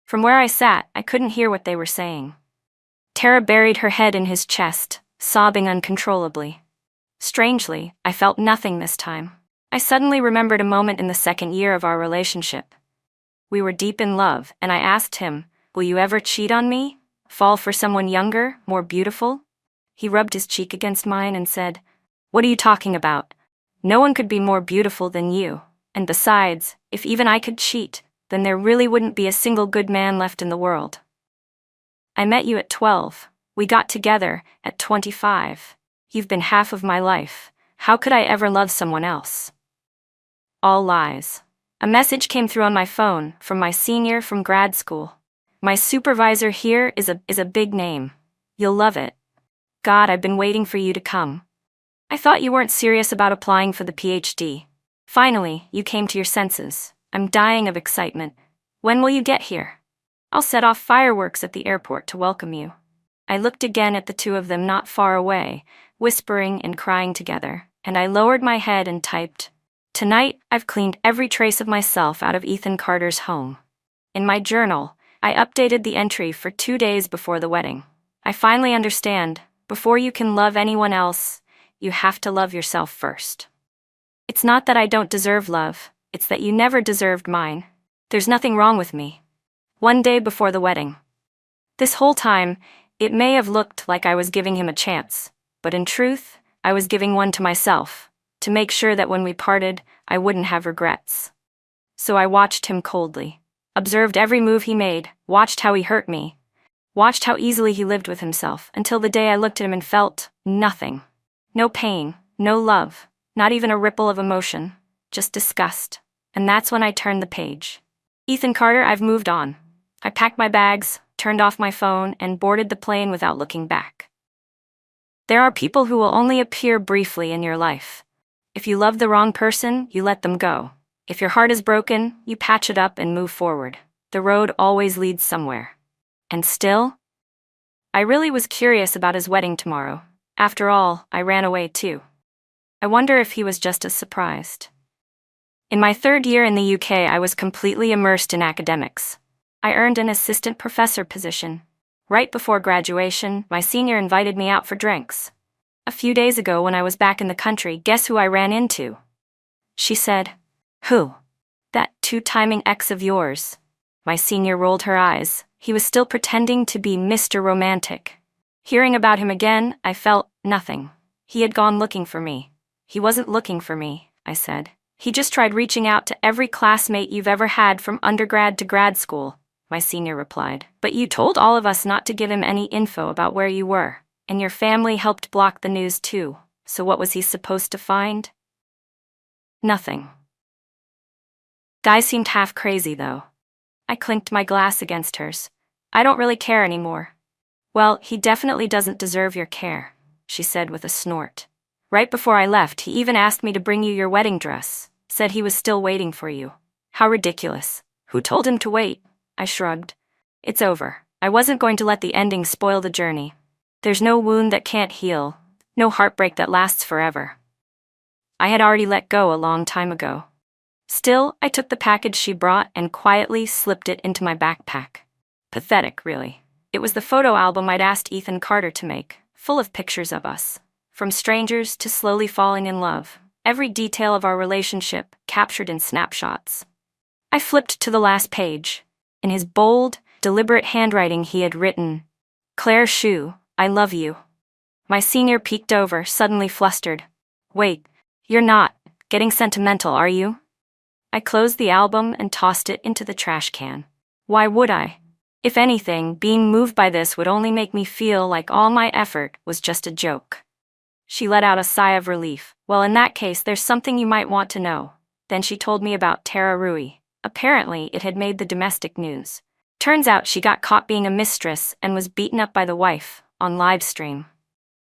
S1: From where I sat, I couldn't hear what they were saying. Tara buried her head in his chest, sobbing uncontrollably. Strangely, I felt nothing this time. I suddenly remembered a moment in the second year of our relationship. We were deep in love, and I asked him, "Will you ever cheat on me? Fall for someone younger, more beautiful?" He rubbed his cheek against mine and said, "What are you talking about? No one could be more beautiful than you. And besides, if even I could cheat, then there really wouldn't be a single good man left in the world. I met you at 12. We got together at 25. You've been half of my life. How could I ever love someone else?" All lies. A message came through on my phone from my senior from grad school. "My supervisor here is a big name. You'll love it. God, I've been waiting for you to come. I thought you weren't serious about applying for the PhD. Finally, you came to your senses. I'm dying of excitement. When will you get here? I'll set off fireworks at the airport to welcome you." I looked again at the two of them not far away, whispering and crying together, and I lowered my head and typed, "Tonight, I've cleaned every trace of myself out of Ethan Carter's home." In my journal, I updated the entry for 2 days before the wedding. I finally understand, before you can love anyone else, you have to love yourself first. It's not that I don't deserve love, it's that you never deserved mine. There's nothing wrong with me. One day before the wedding. This whole time, it may have looked like I was giving him a chance, but in truth, I was giving one to myself, to make sure that when we parted, I wouldn't have regrets. So I watched him coldly, observed every move he made, watched how he hurt me, watched how easily he lived with himself, until the day I looked at him and felt nothing. No pain, no love, not even a ripple of emotion, just disgust. And that's when I turned the page. Ethan Carter, I've moved on. I packed my bags, turned off my phone, and boarded the plane without looking back. There are people who will only appear briefly in your life. If you love the wrong person, you let them go. If your heart is broken, you patch it up and move forward. The road always leads somewhere. And still, I really was curious about his wedding tomorrow. After all, I ran away too. I wonder if he was just as surprised. In my 3rd year in the UK, I was completely immersed in academics. I earned an assistant professor position. Right before graduation, my senior invited me out for drinks. A few days ago, when I was back in the country, guess who I ran into? She said, "Who?" "That two-timing ex of yours." My senior rolled her eyes. He was still pretending to be Mr. Romantic. Hearing about him again, I felt nothing. He had gone looking for me. "He wasn't looking for me," I said. "He just tried reaching out to every classmate you've ever had from undergrad to grad school," my senior replied. "But you told all of us not to give him any info about where you were, and your family helped block the news too. So what was he supposed to find?" Nothing. Guy seemed half crazy though. I clinked my glass against hers. "I don't really care anymore." "Well, he definitely doesn't deserve your care," she said with a snort. "Right before I left, he even asked me to bring you your wedding dress, said he was still waiting for you. How ridiculous. Who told him to wait?" I shrugged. "It's over. I wasn't going to let the ending spoil the journey. There's no wound that can't heal, no heartbreak that lasts forever." I had already let go a long time ago. Still, I took the package she brought and quietly slipped it into my backpack. Pathetic, really. It was the photo album I'd asked Ethan Carter to make, full of pictures of us. From strangers to slowly falling in love, every detail of our relationship captured in snapshots. I flipped to the last page. In his bold, deliberate handwriting he had written, "Claire Shu, I love you." My senior peeked over, suddenly flustered. Wait, you're not getting sentimental, are you? I closed the album and tossed it into the trash can. Why would I? If anything, being moved by this would only make me feel like all my effort was just a joke. She let out a sigh of relief. Well, in that case, there's something you might want to know. Then she told me about Tara Rui. Apparently, it had made the domestic news. Turns out she got caught being a mistress and was beaten up by the wife, on live stream.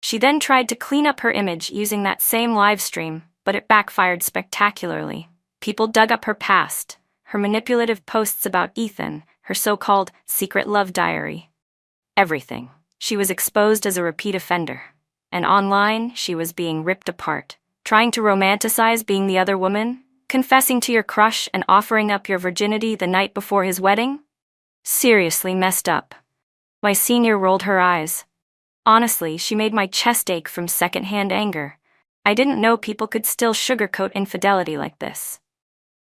S1: She then tried to clean up her image using that same live stream, but it backfired spectacularly. People dug up her past, her manipulative posts about Ethan, her so-called secret love diary. Everything. She was exposed as a repeat offender. And online, she was being ripped apart. Trying to romanticize being the other woman? Confessing to your crush and offering up your virginity the night before his wedding? Seriously messed up. My senior rolled her eyes. Honestly, she made my chest ache from secondhand anger. I didn't know people could still sugarcoat infidelity like this.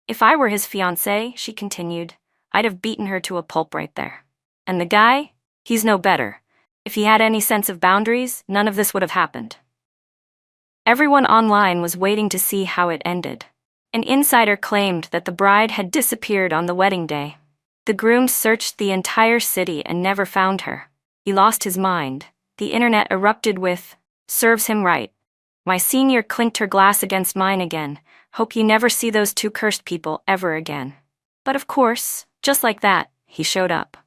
S1: If I were his fiancée, she continued, I'd have beaten her to a pulp right there. And the guy? He's no better. If he had any sense of boundaries, none of this would have happened. Everyone online was waiting to see how it ended. An insider claimed that the bride had disappeared on the wedding day. The groom searched the entire city and never found her. He lost his mind. The internet erupted with, serves him right. My senior clinked her glass against mine again. Hope you never see those two cursed people ever again. But of course, just like that, he showed up.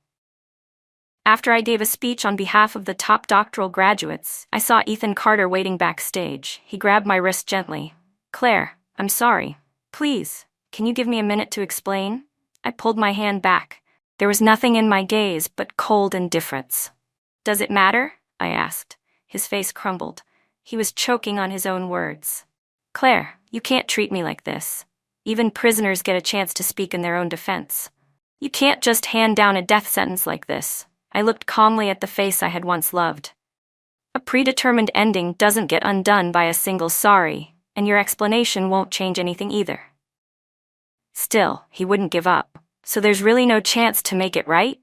S1: After I gave a speech on behalf of the top doctoral graduates, I saw Ethan Carter waiting backstage. He grabbed my wrist gently. Claire, I'm sorry. Please, can you give me a minute to explain? I pulled my hand back. There was nothing in my gaze but cold indifference. Does it matter? I asked. His face crumbled. He was choking on his own words. Claire, you can't treat me like this. Even prisoners get a chance to speak in their own defense. You can't just hand down a death sentence like this. I looked calmly at the face I had once loved. A predetermined ending doesn't get undone by a single sorry, and your explanation won't change anything either. Still, he wouldn't give up. So there's really no chance to make it right?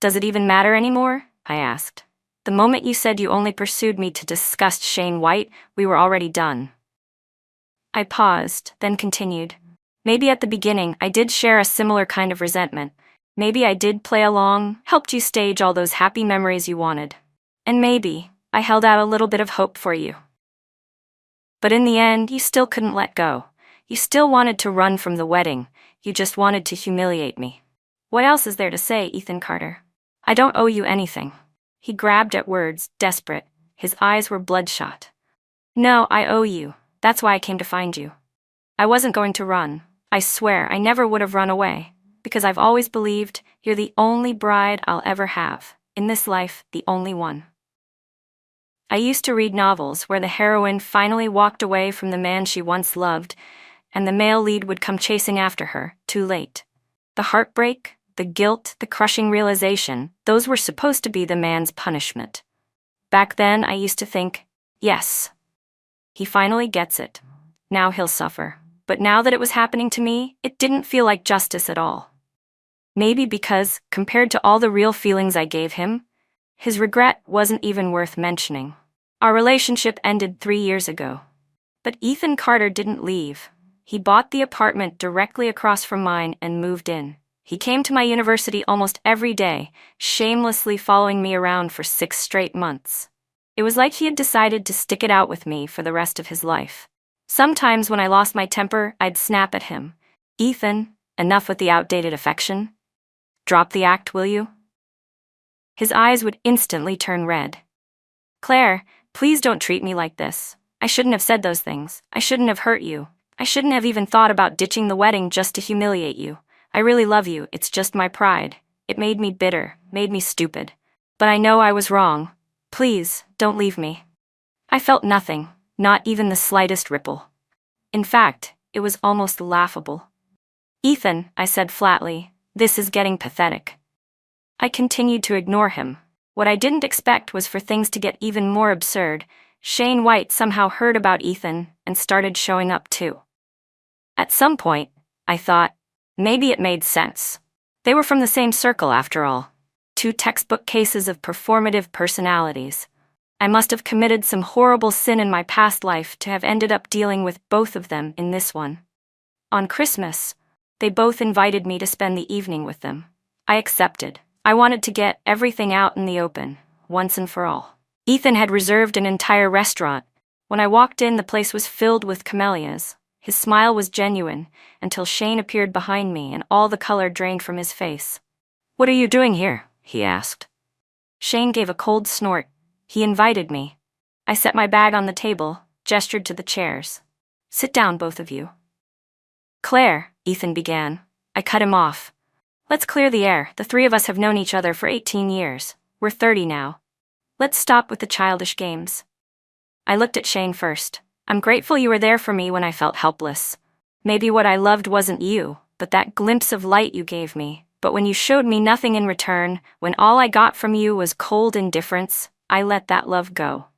S1: Does it even matter anymore? I asked. The moment you said you only pursued me to disgust Shane White, we were already done. I paused, then continued. Maybe at the beginning I did share a similar kind of resentment. Maybe I did play along, helped you stage all those happy memories you wanted. And maybe I held out a little bit of hope for you. But in the end, you still couldn't let go. You still wanted to run from the wedding. You just wanted to humiliate me. What else is there to say, Ethan Carter? I don't owe you anything. He grabbed at words, desperate. His eyes were bloodshot. No, I owe you. That's why I came to find you. I wasn't going to run. I swear I never would have run away. Because I've always believed you're the only bride I'll ever have. In this life, the only one. I used to read novels where the heroine finally walked away from the man she once loved, and the male lead would come chasing after her, too late. The heartbreak, the guilt, the crushing realization, those were supposed to be the man's punishment. Back then, I used to think, yes, he finally gets it. Now he'll suffer. But now that it was happening to me, it didn't feel like justice at all. Maybe because, compared to all the real feelings I gave him, his regret wasn't even worth mentioning. Our relationship ended 3 years ago. But Ethan Carter didn't leave. He bought the apartment directly across from mine and moved in. He came to my university almost every day, shamelessly following me around for 6 straight months. It was like he had decided to stick it out with me for the rest of his life. Sometimes when I lost my temper, I'd snap at him. Ethan, enough with the outdated affection. Drop the act, will you? His eyes would instantly turn red. Claire, please don't treat me like this. I shouldn't have said those things. I shouldn't have hurt you. I shouldn't have even thought about ditching the wedding just to humiliate you. I really love you, it's just my pride. It made me bitter, made me stupid. But I know I was wrong. Please, don't leave me. I felt nothing, not even the slightest ripple. In fact, it was almost laughable. Ethan, I said flatly, this is getting pathetic. I continued to ignore him. What I didn't expect was for things to get even more absurd. Shane White somehow heard about Ethan and started showing up too. At some point, I thought, maybe it made sense. They were from the same circle after all. 2 textbook cases of performative personalities. I must have committed some horrible sin in my past life to have ended up dealing with both of them in this one. On Christmas, they both invited me to spend the evening with them. I accepted. I wanted to get everything out in the open, once and for all. Ethan had reserved an entire restaurant. When I walked in, the place was filled with camellias. His smile was genuine, until Shane appeared behind me and all the color drained from his face. "What are you doing here?" he asked. Shane gave a cold snort. He invited me. I set my bag on the table, gestured to the chairs. "Sit down, both of you." "Claire," Ethan began. I cut him off. "Let's clear the air. The three of us have known each other for 18 years. We're 30 now. Let's stop with the childish games." I looked at Shane first. "I'm grateful you were there for me when I felt helpless. Maybe what I loved wasn't you, but that glimpse of light you gave me. But when you showed me nothing in return, when all I got from you was cold indifference, I let that love go.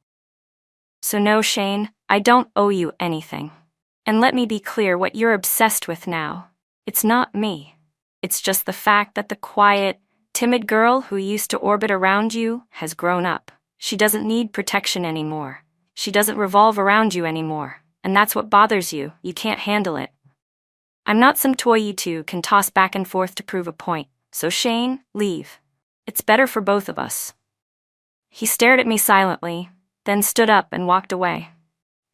S1: So no, Shane, I don't owe you anything. And let me be clear what you're obsessed with now. It's not me. It's just the fact that the quiet, timid girl who used to orbit around you has grown up. She doesn't need protection anymore. She doesn't revolve around you anymore. And that's what bothers you. You can't handle it. I'm not some toy you two can toss back and forth to prove a point. So Shane, leave. It's better for both of us." He stared at me silently, then stood up and walked away.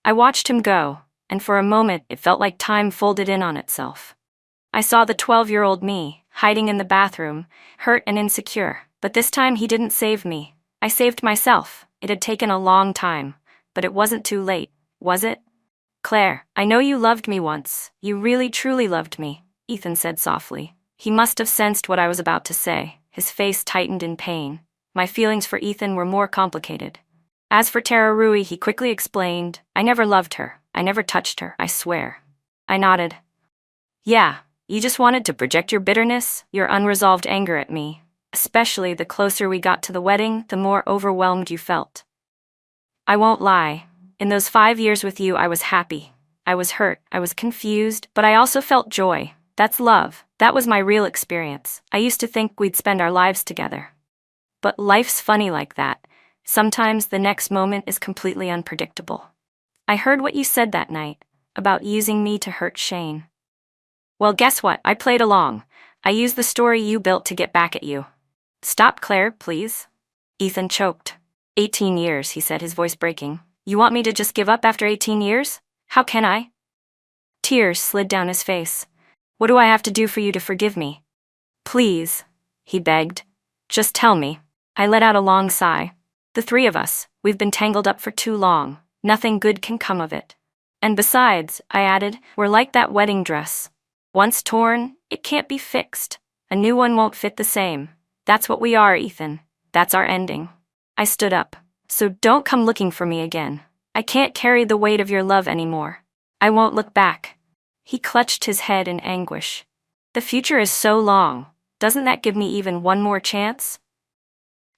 S1: I watched him go, and for a moment it felt like time folded in on itself. I saw the 12-year-old me, hiding in the bathroom, hurt and insecure. But this time he didn't save me. I saved myself. It had taken a long time, but it wasn't too late, was it? "Claire, I know you loved me once. You really truly loved me," Ethan said softly. He must have sensed what I was about to say. His face tightened in pain. My feelings for Ethan were more complicated. As for Tara Rui, he quickly explained, "I never loved her. I never touched her, I swear." I nodded. "Yeah, you just wanted to project your bitterness, your unresolved anger at me. Especially the closer we got to the wedding, the more overwhelmed you felt. I won't lie. In those 5 years with you, I was happy. I was hurt, I was confused, but I also felt joy. That's love. That was my real experience. I used to think we'd spend our lives together. But life's funny like that. Sometimes the next moment is completely unpredictable. I heard what you said that night, about using me to hurt Shane. Well, guess what? I played along. I used the story you built to get back at you." "Stop, Claire, please." Ethan choked. 18 years, he said, his voice breaking. "You want me to just give up after 18 years? How can I?" Tears slid down his face. "What do I have to do for you to forgive me?" "Please," he begged. "Just tell me." I let out a long sigh. "The three of us, we've been tangled up for too long. Nothing good can come of it. And besides," I added, "we're like that wedding dress. Once torn, it can't be fixed. A new one won't fit the same. That's what we are, Ethan. That's our ending." I stood up. "So don't come looking for me again. I can't carry the weight of your love anymore. I won't look back." He clutched his head in anguish. "The future is so long. Doesn't that give me even one more chance?"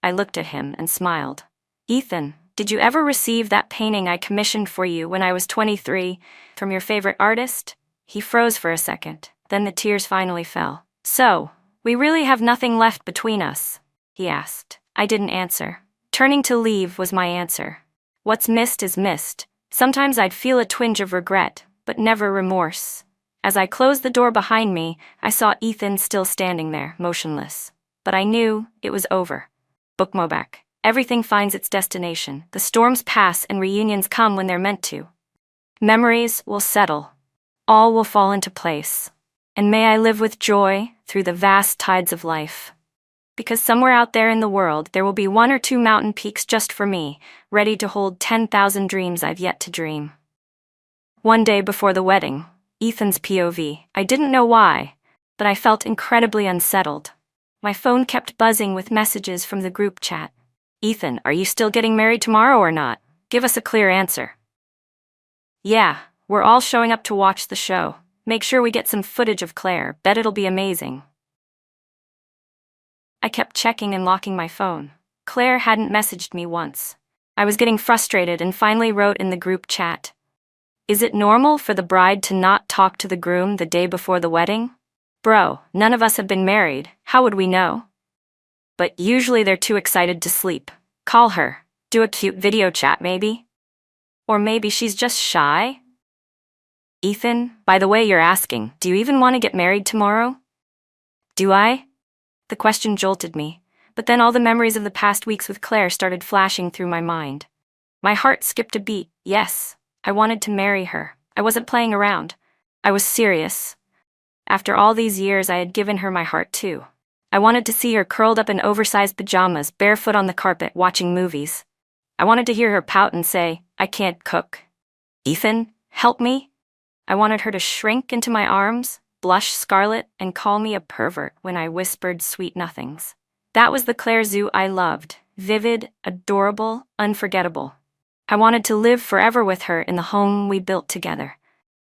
S1: I looked at him and smiled. "Ethan, did you ever receive that painting I commissioned for you when I was 23, from your favorite artist?" He froze for a second, then the tears finally fell. "So, we really have nothing left between us?" he asked. I didn't answer. Turning to leave was my answer. What's missed is missed. Sometimes I'd feel a twinge of regret, but never remorse. As I closed the door behind me, I saw Ethan still standing there, motionless. But I knew it was over. Bookmobak. Everything finds its destination. The storms pass and reunions come when they're meant to. Memories will settle. All will fall into place. And may I live with joy through the vast tides of life. Because somewhere out there in the world, there will be 1 or 2 mountain peaks just for me, ready to hold 10,000 dreams I've yet to dream. One day before the wedding, Ethan's POV, I didn't know why, but I felt incredibly unsettled. My phone kept buzzing with messages from the group chat. "Ethan, are you still getting married tomorrow or not? Give us a clear answer." "Yeah, we're all showing up to watch the show. Make sure we get some footage of Claire. Bet it'll be amazing." I kept checking and locking my phone. Claire hadn't messaged me once. I was getting frustrated and finally wrote in the group chat, "Is it normal for the bride to not talk to the groom the day before the wedding? Bro, none of us have been married. How would we know? But usually they're too excited to sleep. Call her. Do a cute video chat, maybe? Or maybe she's just shy? Ethan, by the way you're asking, do you even want to get married tomorrow? Do I? The question jolted me, but then all the memories of the past weeks with Claire started flashing through my mind. My heart skipped a beat. Yes, I wanted to marry her. I wasn't playing around. I was serious. After all these years, I had given her my heart too. I wanted to see her curled up in oversized pajamas, barefoot on the carpet, watching movies. I wanted to hear her pout and say, "I can't cook. Ethan, help me." I wanted her to shrink into my arms, blush scarlet, and call me a pervert when I whispered sweet nothings. That was the Claire Zhu I loved, vivid, adorable, unforgettable. I wanted to live forever with her in the home we built together.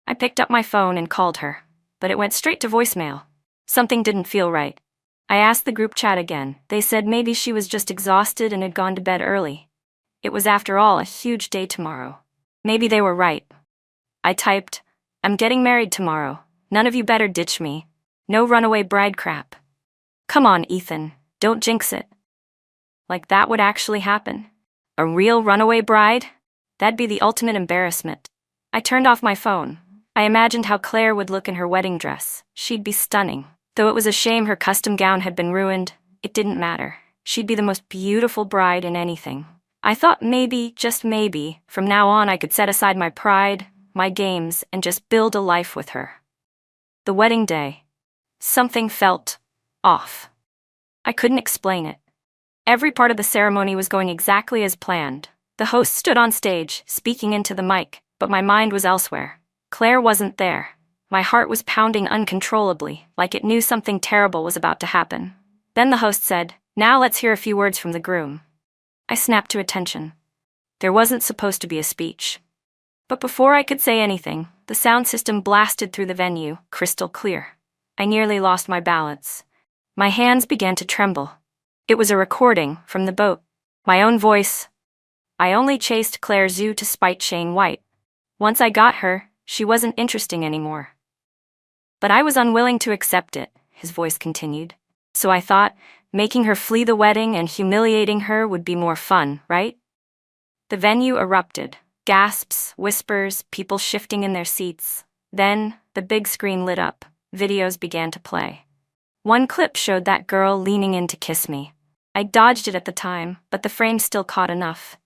S1: I picked up my phone and called her, but it went straight to voicemail. Something didn't feel right. I asked the group chat again. They said maybe she was just exhausted and had gone to bed early. It was, after all, a huge day tomorrow. Maybe they were right. I typed, "I'm getting married tomorrow. None of you better ditch me. No runaway bride crap. Come on, Ethan, don't jinx it." Like that would actually happen. A real runaway bride? That'd be the ultimate embarrassment. I turned off my phone. I imagined how Claire would look in her wedding dress. She'd be stunning. Though it was a shame her custom gown had been ruined, it didn't matter. She'd be the most beautiful bride in anything. I thought maybe, just maybe, from now on I could set aside my pride, my games, and just build a life with her. The wedding day. Something felt off. I couldn't explain it. Every part of the ceremony was going exactly as planned. The host stood on stage, speaking into the mic, but my mind was elsewhere. Claire wasn't there. My heart was pounding uncontrollably, like it knew something terrible was about to happen. Then the host said, "Now let's hear a few words from the groom." I snapped to attention. There wasn't supposed to be a speech. But before I could say anything, the sound system blasted through the venue, crystal clear. I nearly lost my balance. My hands began to tremble. It was a recording from the boat. My own voice. I only chased Claire Zhu to spite Shane White. Once I got her, she wasn't interesting anymore. But I was unwilling to accept it, his voice continued. So I thought, making her flee the wedding and humiliating her would be more fun, right? The venue erupted. Gasps, whispers, people shifting in their seats. Then, the big screen lit up. Videos began to play. One clip showed that girl leaning in to kiss me. I dodged it at the time, but the frame still caught enough.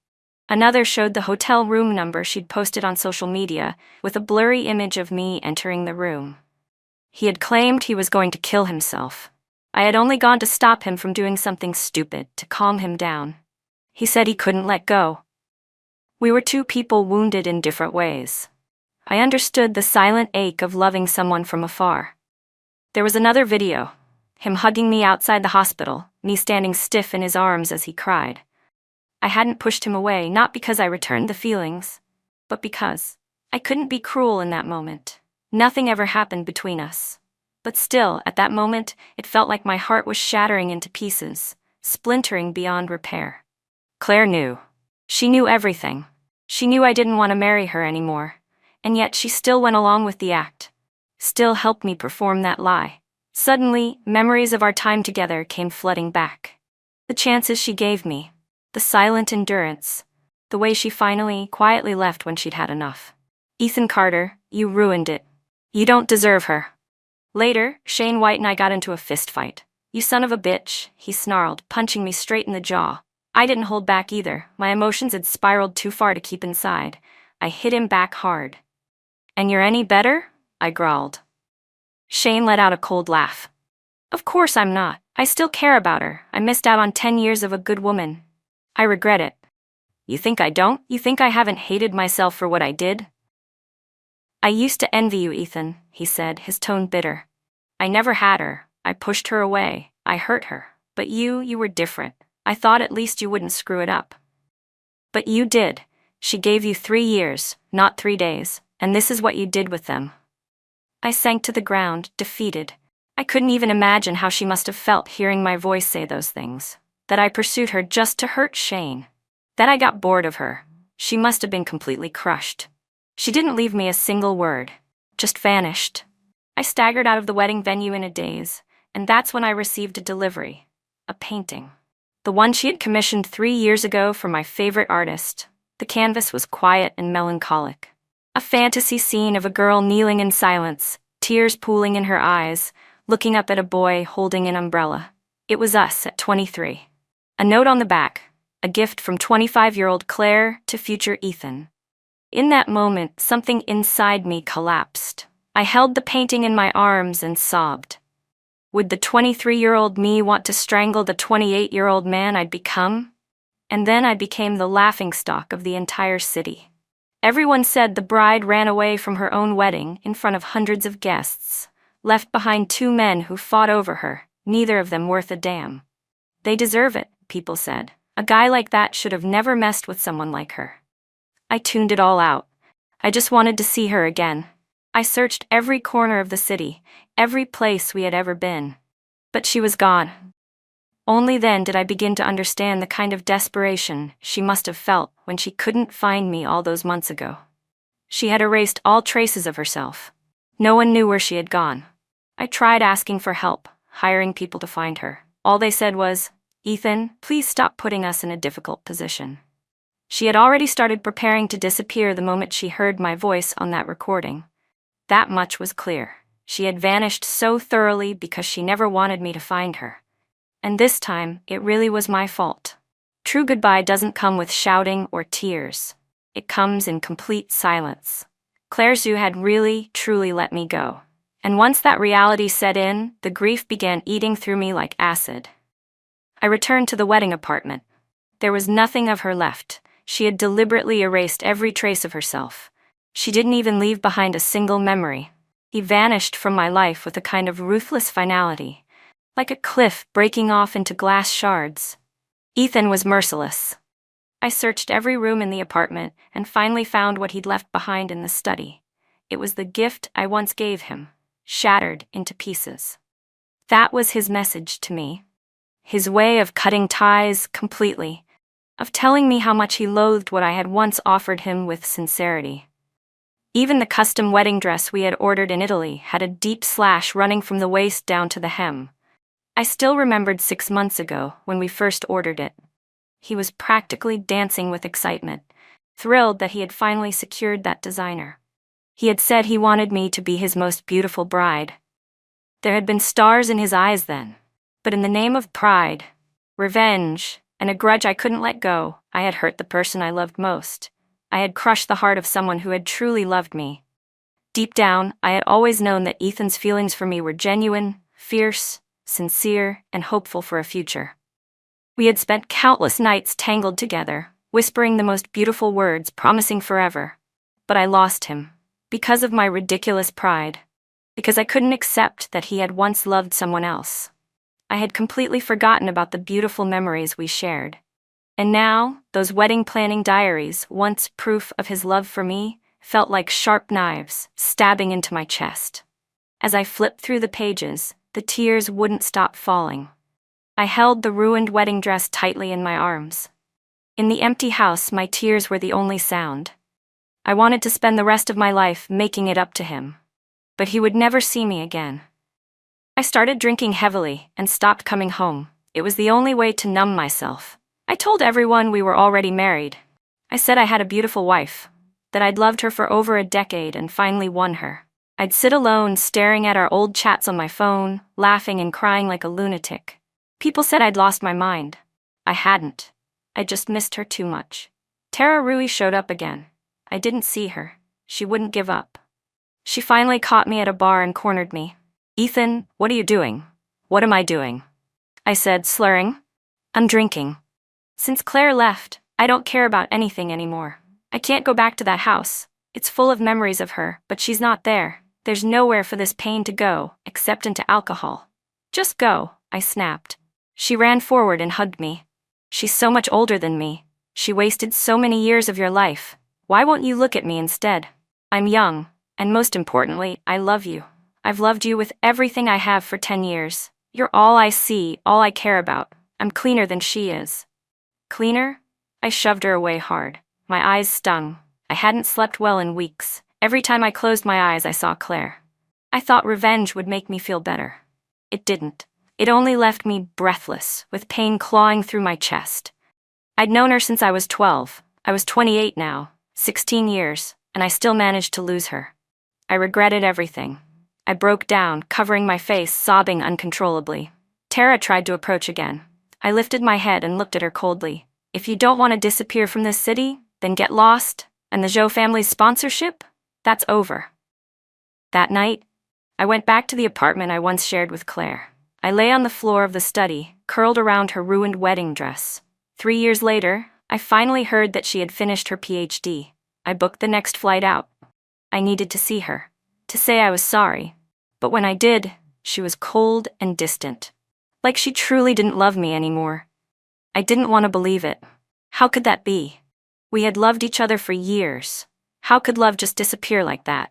S1: Another showed the hotel room number she'd posted on social media, with a blurry image of me entering the room. He had claimed he was going to kill himself. I had only gone to stop him from doing something stupid, to calm him down. He said he couldn't let go. We were two people wounded in different ways. I understood the silent ache of loving someone from afar. There was another video. Him hugging me outside the hospital, me standing stiff in his arms as he cried. I hadn't pushed him away, not because I returned the feelings, but because I couldn't be cruel in that moment. Nothing ever happened between us. But still, at that moment, it felt like my heart was shattering into pieces, splintering beyond repair. Claire knew. She knew everything. She knew I didn't want to marry her anymore, and yet she still went along with the act. Still helped me perform that lie. Suddenly, memories of our time together came flooding back. The chances she gave me, the silent endurance, the way she finally, quietly left when she'd had enough. "Ethan Carter, you ruined it. You don't deserve her." Later, Shane White and I got into a fist fight. "You son of a bitch," he snarled, punching me straight in the jaw. I didn't hold back either. My emotions had spiraled too far to keep inside. I hit him back hard. "And you're any better?" I growled. Shane let out a cold laugh. "Of course I'm not. I still care about her. I missed out on 10 years of a good woman. I regret it." "You think I don't? You think I haven't hated myself for what I did?" "I used to envy you, Ethan," he said, his tone bitter. "I never had her. I pushed her away. I hurt her. But you were different. I thought at least you wouldn't screw it up. But you did. She gave you 3 years, not 3 days, and this is what you did with them." I sank to the ground, defeated. I couldn't even imagine how she must have felt hearing my voice say those things. That I pursued her just to hurt Shane. That I got bored of her. She must have been completely crushed. She didn't leave me a single word. Just vanished. I staggered out of the wedding venue in a daze, and that's when I received a delivery. A painting. The one she had commissioned 3 years ago for my favorite artist. The canvas was quiet and melancholic. A fantasy scene of a girl kneeling in silence, tears pooling in her eyes, looking up at a boy holding an umbrella. It was us at 23. A note on the back, a gift from 25-year-old Claire to future Ethan. In that moment, something inside me collapsed. I held the painting in my arms and sobbed. Would the 23-year-old me want to strangle the 28-year-old man I'd become? And then I became the laughingstock of the entire city. Everyone said the bride ran away from her own wedding in front of hundreds of guests, left behind 2 men who fought over her, neither of them worth a damn. They deserve it, people said. A guy like that should have never messed with someone like her. I tuned it all out. I just wanted to see her again. I searched every corner of the city, every place we had ever been. But she was gone. Only then did I begin to understand the kind of desperation she must have felt when she couldn't find me all those months ago. She had erased all traces of herself. No one knew where she had gone. I tried asking for help, hiring people to find her. All they said was, "Ethan, please stop putting us in a difficult position." She had already started preparing to disappear the moment she heard my voice on that recording. That much was clear. She had vanished so thoroughly because she never wanted me to find her. And this time, it really was my fault. True goodbye doesn't come with shouting or tears. It comes in complete silence. Claire Zhu had really, truly let me go. And once that reality set in, the grief began eating through me like acid. I returned to the wedding apartment. There was nothing of her left. She had deliberately erased every trace of herself. She didn't even leave behind a single memory. He vanished from my life with a kind of ruthless finality, like a cliff breaking off into glass shards. Ethan was merciless. I searched every room in the apartment and finally found what he'd left behind in the study. It was the gift I once gave him, shattered into pieces. That was his message to me. His way of cutting ties completely, of telling me how much he loathed what I had once offered him with sincerity. Even the custom wedding dress we had ordered in Italy had a deep slash running from the waist down to the hem. I still remembered 6 months ago when we first ordered it. He was practically dancing with excitement, thrilled that he had finally secured that designer. He had said he wanted me to be his most beautiful bride. There had been stars in his eyes then, but in the name of pride, revenge, and a grudge I couldn't let go, I had hurt the person I loved most. I had crushed the heart of someone who had truly loved me. Deep down, I had always known that Ethan's feelings for me were genuine, fierce, sincere, and hopeful for a future. We had spent countless nights tangled together, whispering the most beautiful words, promising forever. But I lost him, because of my ridiculous pride, because I couldn't accept that he had once loved someone else. I had completely forgotten about the beautiful memories we shared. And now, those wedding planning diaries, once proof of his love for me, felt like sharp knives stabbing into my chest. As I flipped through the pages, the tears wouldn't stop falling. I held the ruined wedding dress tightly in my arms. In the empty house, my tears were the only sound. I wanted to spend the rest of my life making it up to him. But he would never see me again. I started drinking heavily and stopped coming home. It was the only way to numb myself. I told everyone we were already married. I said I had a beautiful wife, that I'd loved her for over a decade and finally won her. I'd sit alone staring at our old chats on my phone, laughing and crying like a lunatic. People said I'd lost my mind. I hadn't. I just missed her too much. Tara Rui showed up again. I didn't see her. She wouldn't give up. She finally caught me at a bar and cornered me. "Ethan, what are you doing?" "What am I doing?" I said, slurring. "I'm drinking. Since Claire left, I don't care about anything anymore. I can't go back to that house. It's full of memories of her, but she's not there. There's nowhere for this pain to go, except into alcohol." "Just go," I snapped. She ran forward and hugged me. "She's so much older than me. She wasted so many years of your life. Why won't you look at me instead? I'm young, and most importantly, I love you. I've loved you with everything I have for 10 years. You're all I see, all I care about. I'm cleaner than she is." Cleaner? I shoved her away hard. My eyes stung. I hadn't slept well in weeks. Every time I closed my eyes, I saw Claire. I thought revenge would make me feel better. It didn't. It only left me breathless, with pain clawing through my chest. I'd known her since I was 12. I was 28 now, 16 years, and I still managed to lose her. I regretted everything. I broke down, covering my face, sobbing uncontrollably. Tara tried to approach again. I lifted my head and looked at her coldly. If you don't want to disappear from this city, then get lost, and the Zhou family's sponsorship? That's over. That night, I went back to the apartment I once shared with Claire. I lay on the floor of the study, curled around her ruined wedding dress. 3 years later, I finally heard that she had finished her PhD. I booked the next flight out. I needed to see her, to say I was sorry. But when I did, she was cold and distant. Like she truly didn't love me anymore. I didn't want to believe it. How could that be? We had loved each other for years. How could love just disappear like that?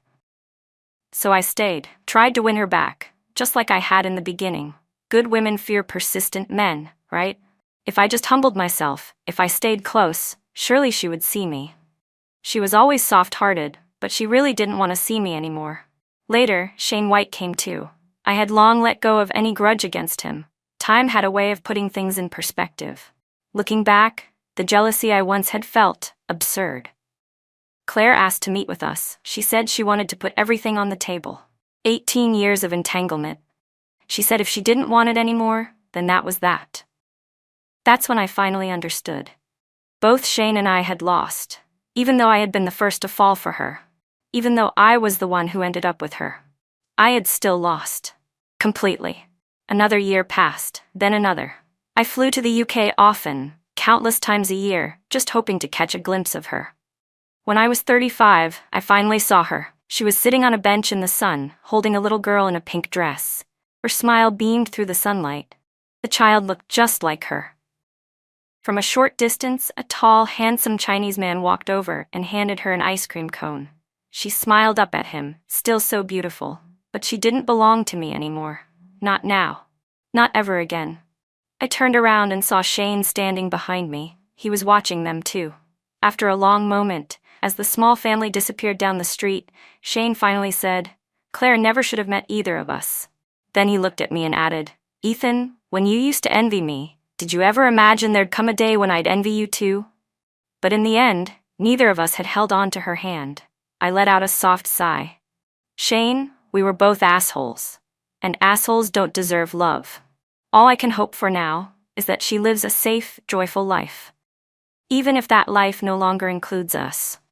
S1: So I stayed, tried to win her back, just like I had in the beginning. Good women fear persistent men, right? If I just humbled myself, if I stayed close, surely she would see me. She was always soft-hearted, but she really didn't want to see me anymore. Later, Shane White came too. I had long let go of any grudge against him. Time had a way of putting things in perspective. Looking back, the jealousy I once had felt, absurd. Claire asked to meet with us. She said she wanted to put everything on the table. 18 years of entanglement. She said if she didn't want it anymore, then that was that. That's when I finally understood. Both Shane and I had lost, even though I had been the first to fall for her. Even though I was the one who ended up with her. I had still lost. Completely. Another year passed, then another. I flew to the UK often, countless times a year, just hoping to catch a glimpse of her. When I was 35, I finally saw her. She was sitting on a bench in the sun, holding a little girl in a pink dress. Her smile beamed through the sunlight. The child looked just like her. From a short distance, a tall, handsome Chinese man walked over and handed her an ice cream cone. She smiled up at him, still so beautiful, but she didn't belong to me anymore. Not now. Not ever again. I turned around and saw Shane standing behind me. He was watching them too. After a long moment, as the small family disappeared down the street, Shane finally said, "Claire never should have met either of us." Then he looked at me and added, "Ethan, when you used to envy me, did you ever imagine there'd come a day when I'd envy you too?" But in the end, neither of us had held on to her hand. I let out a soft sigh. Shane, we were both assholes. And assholes don't deserve love. All I can hope for now is that she lives a safe, joyful life. Even if that life no longer includes us.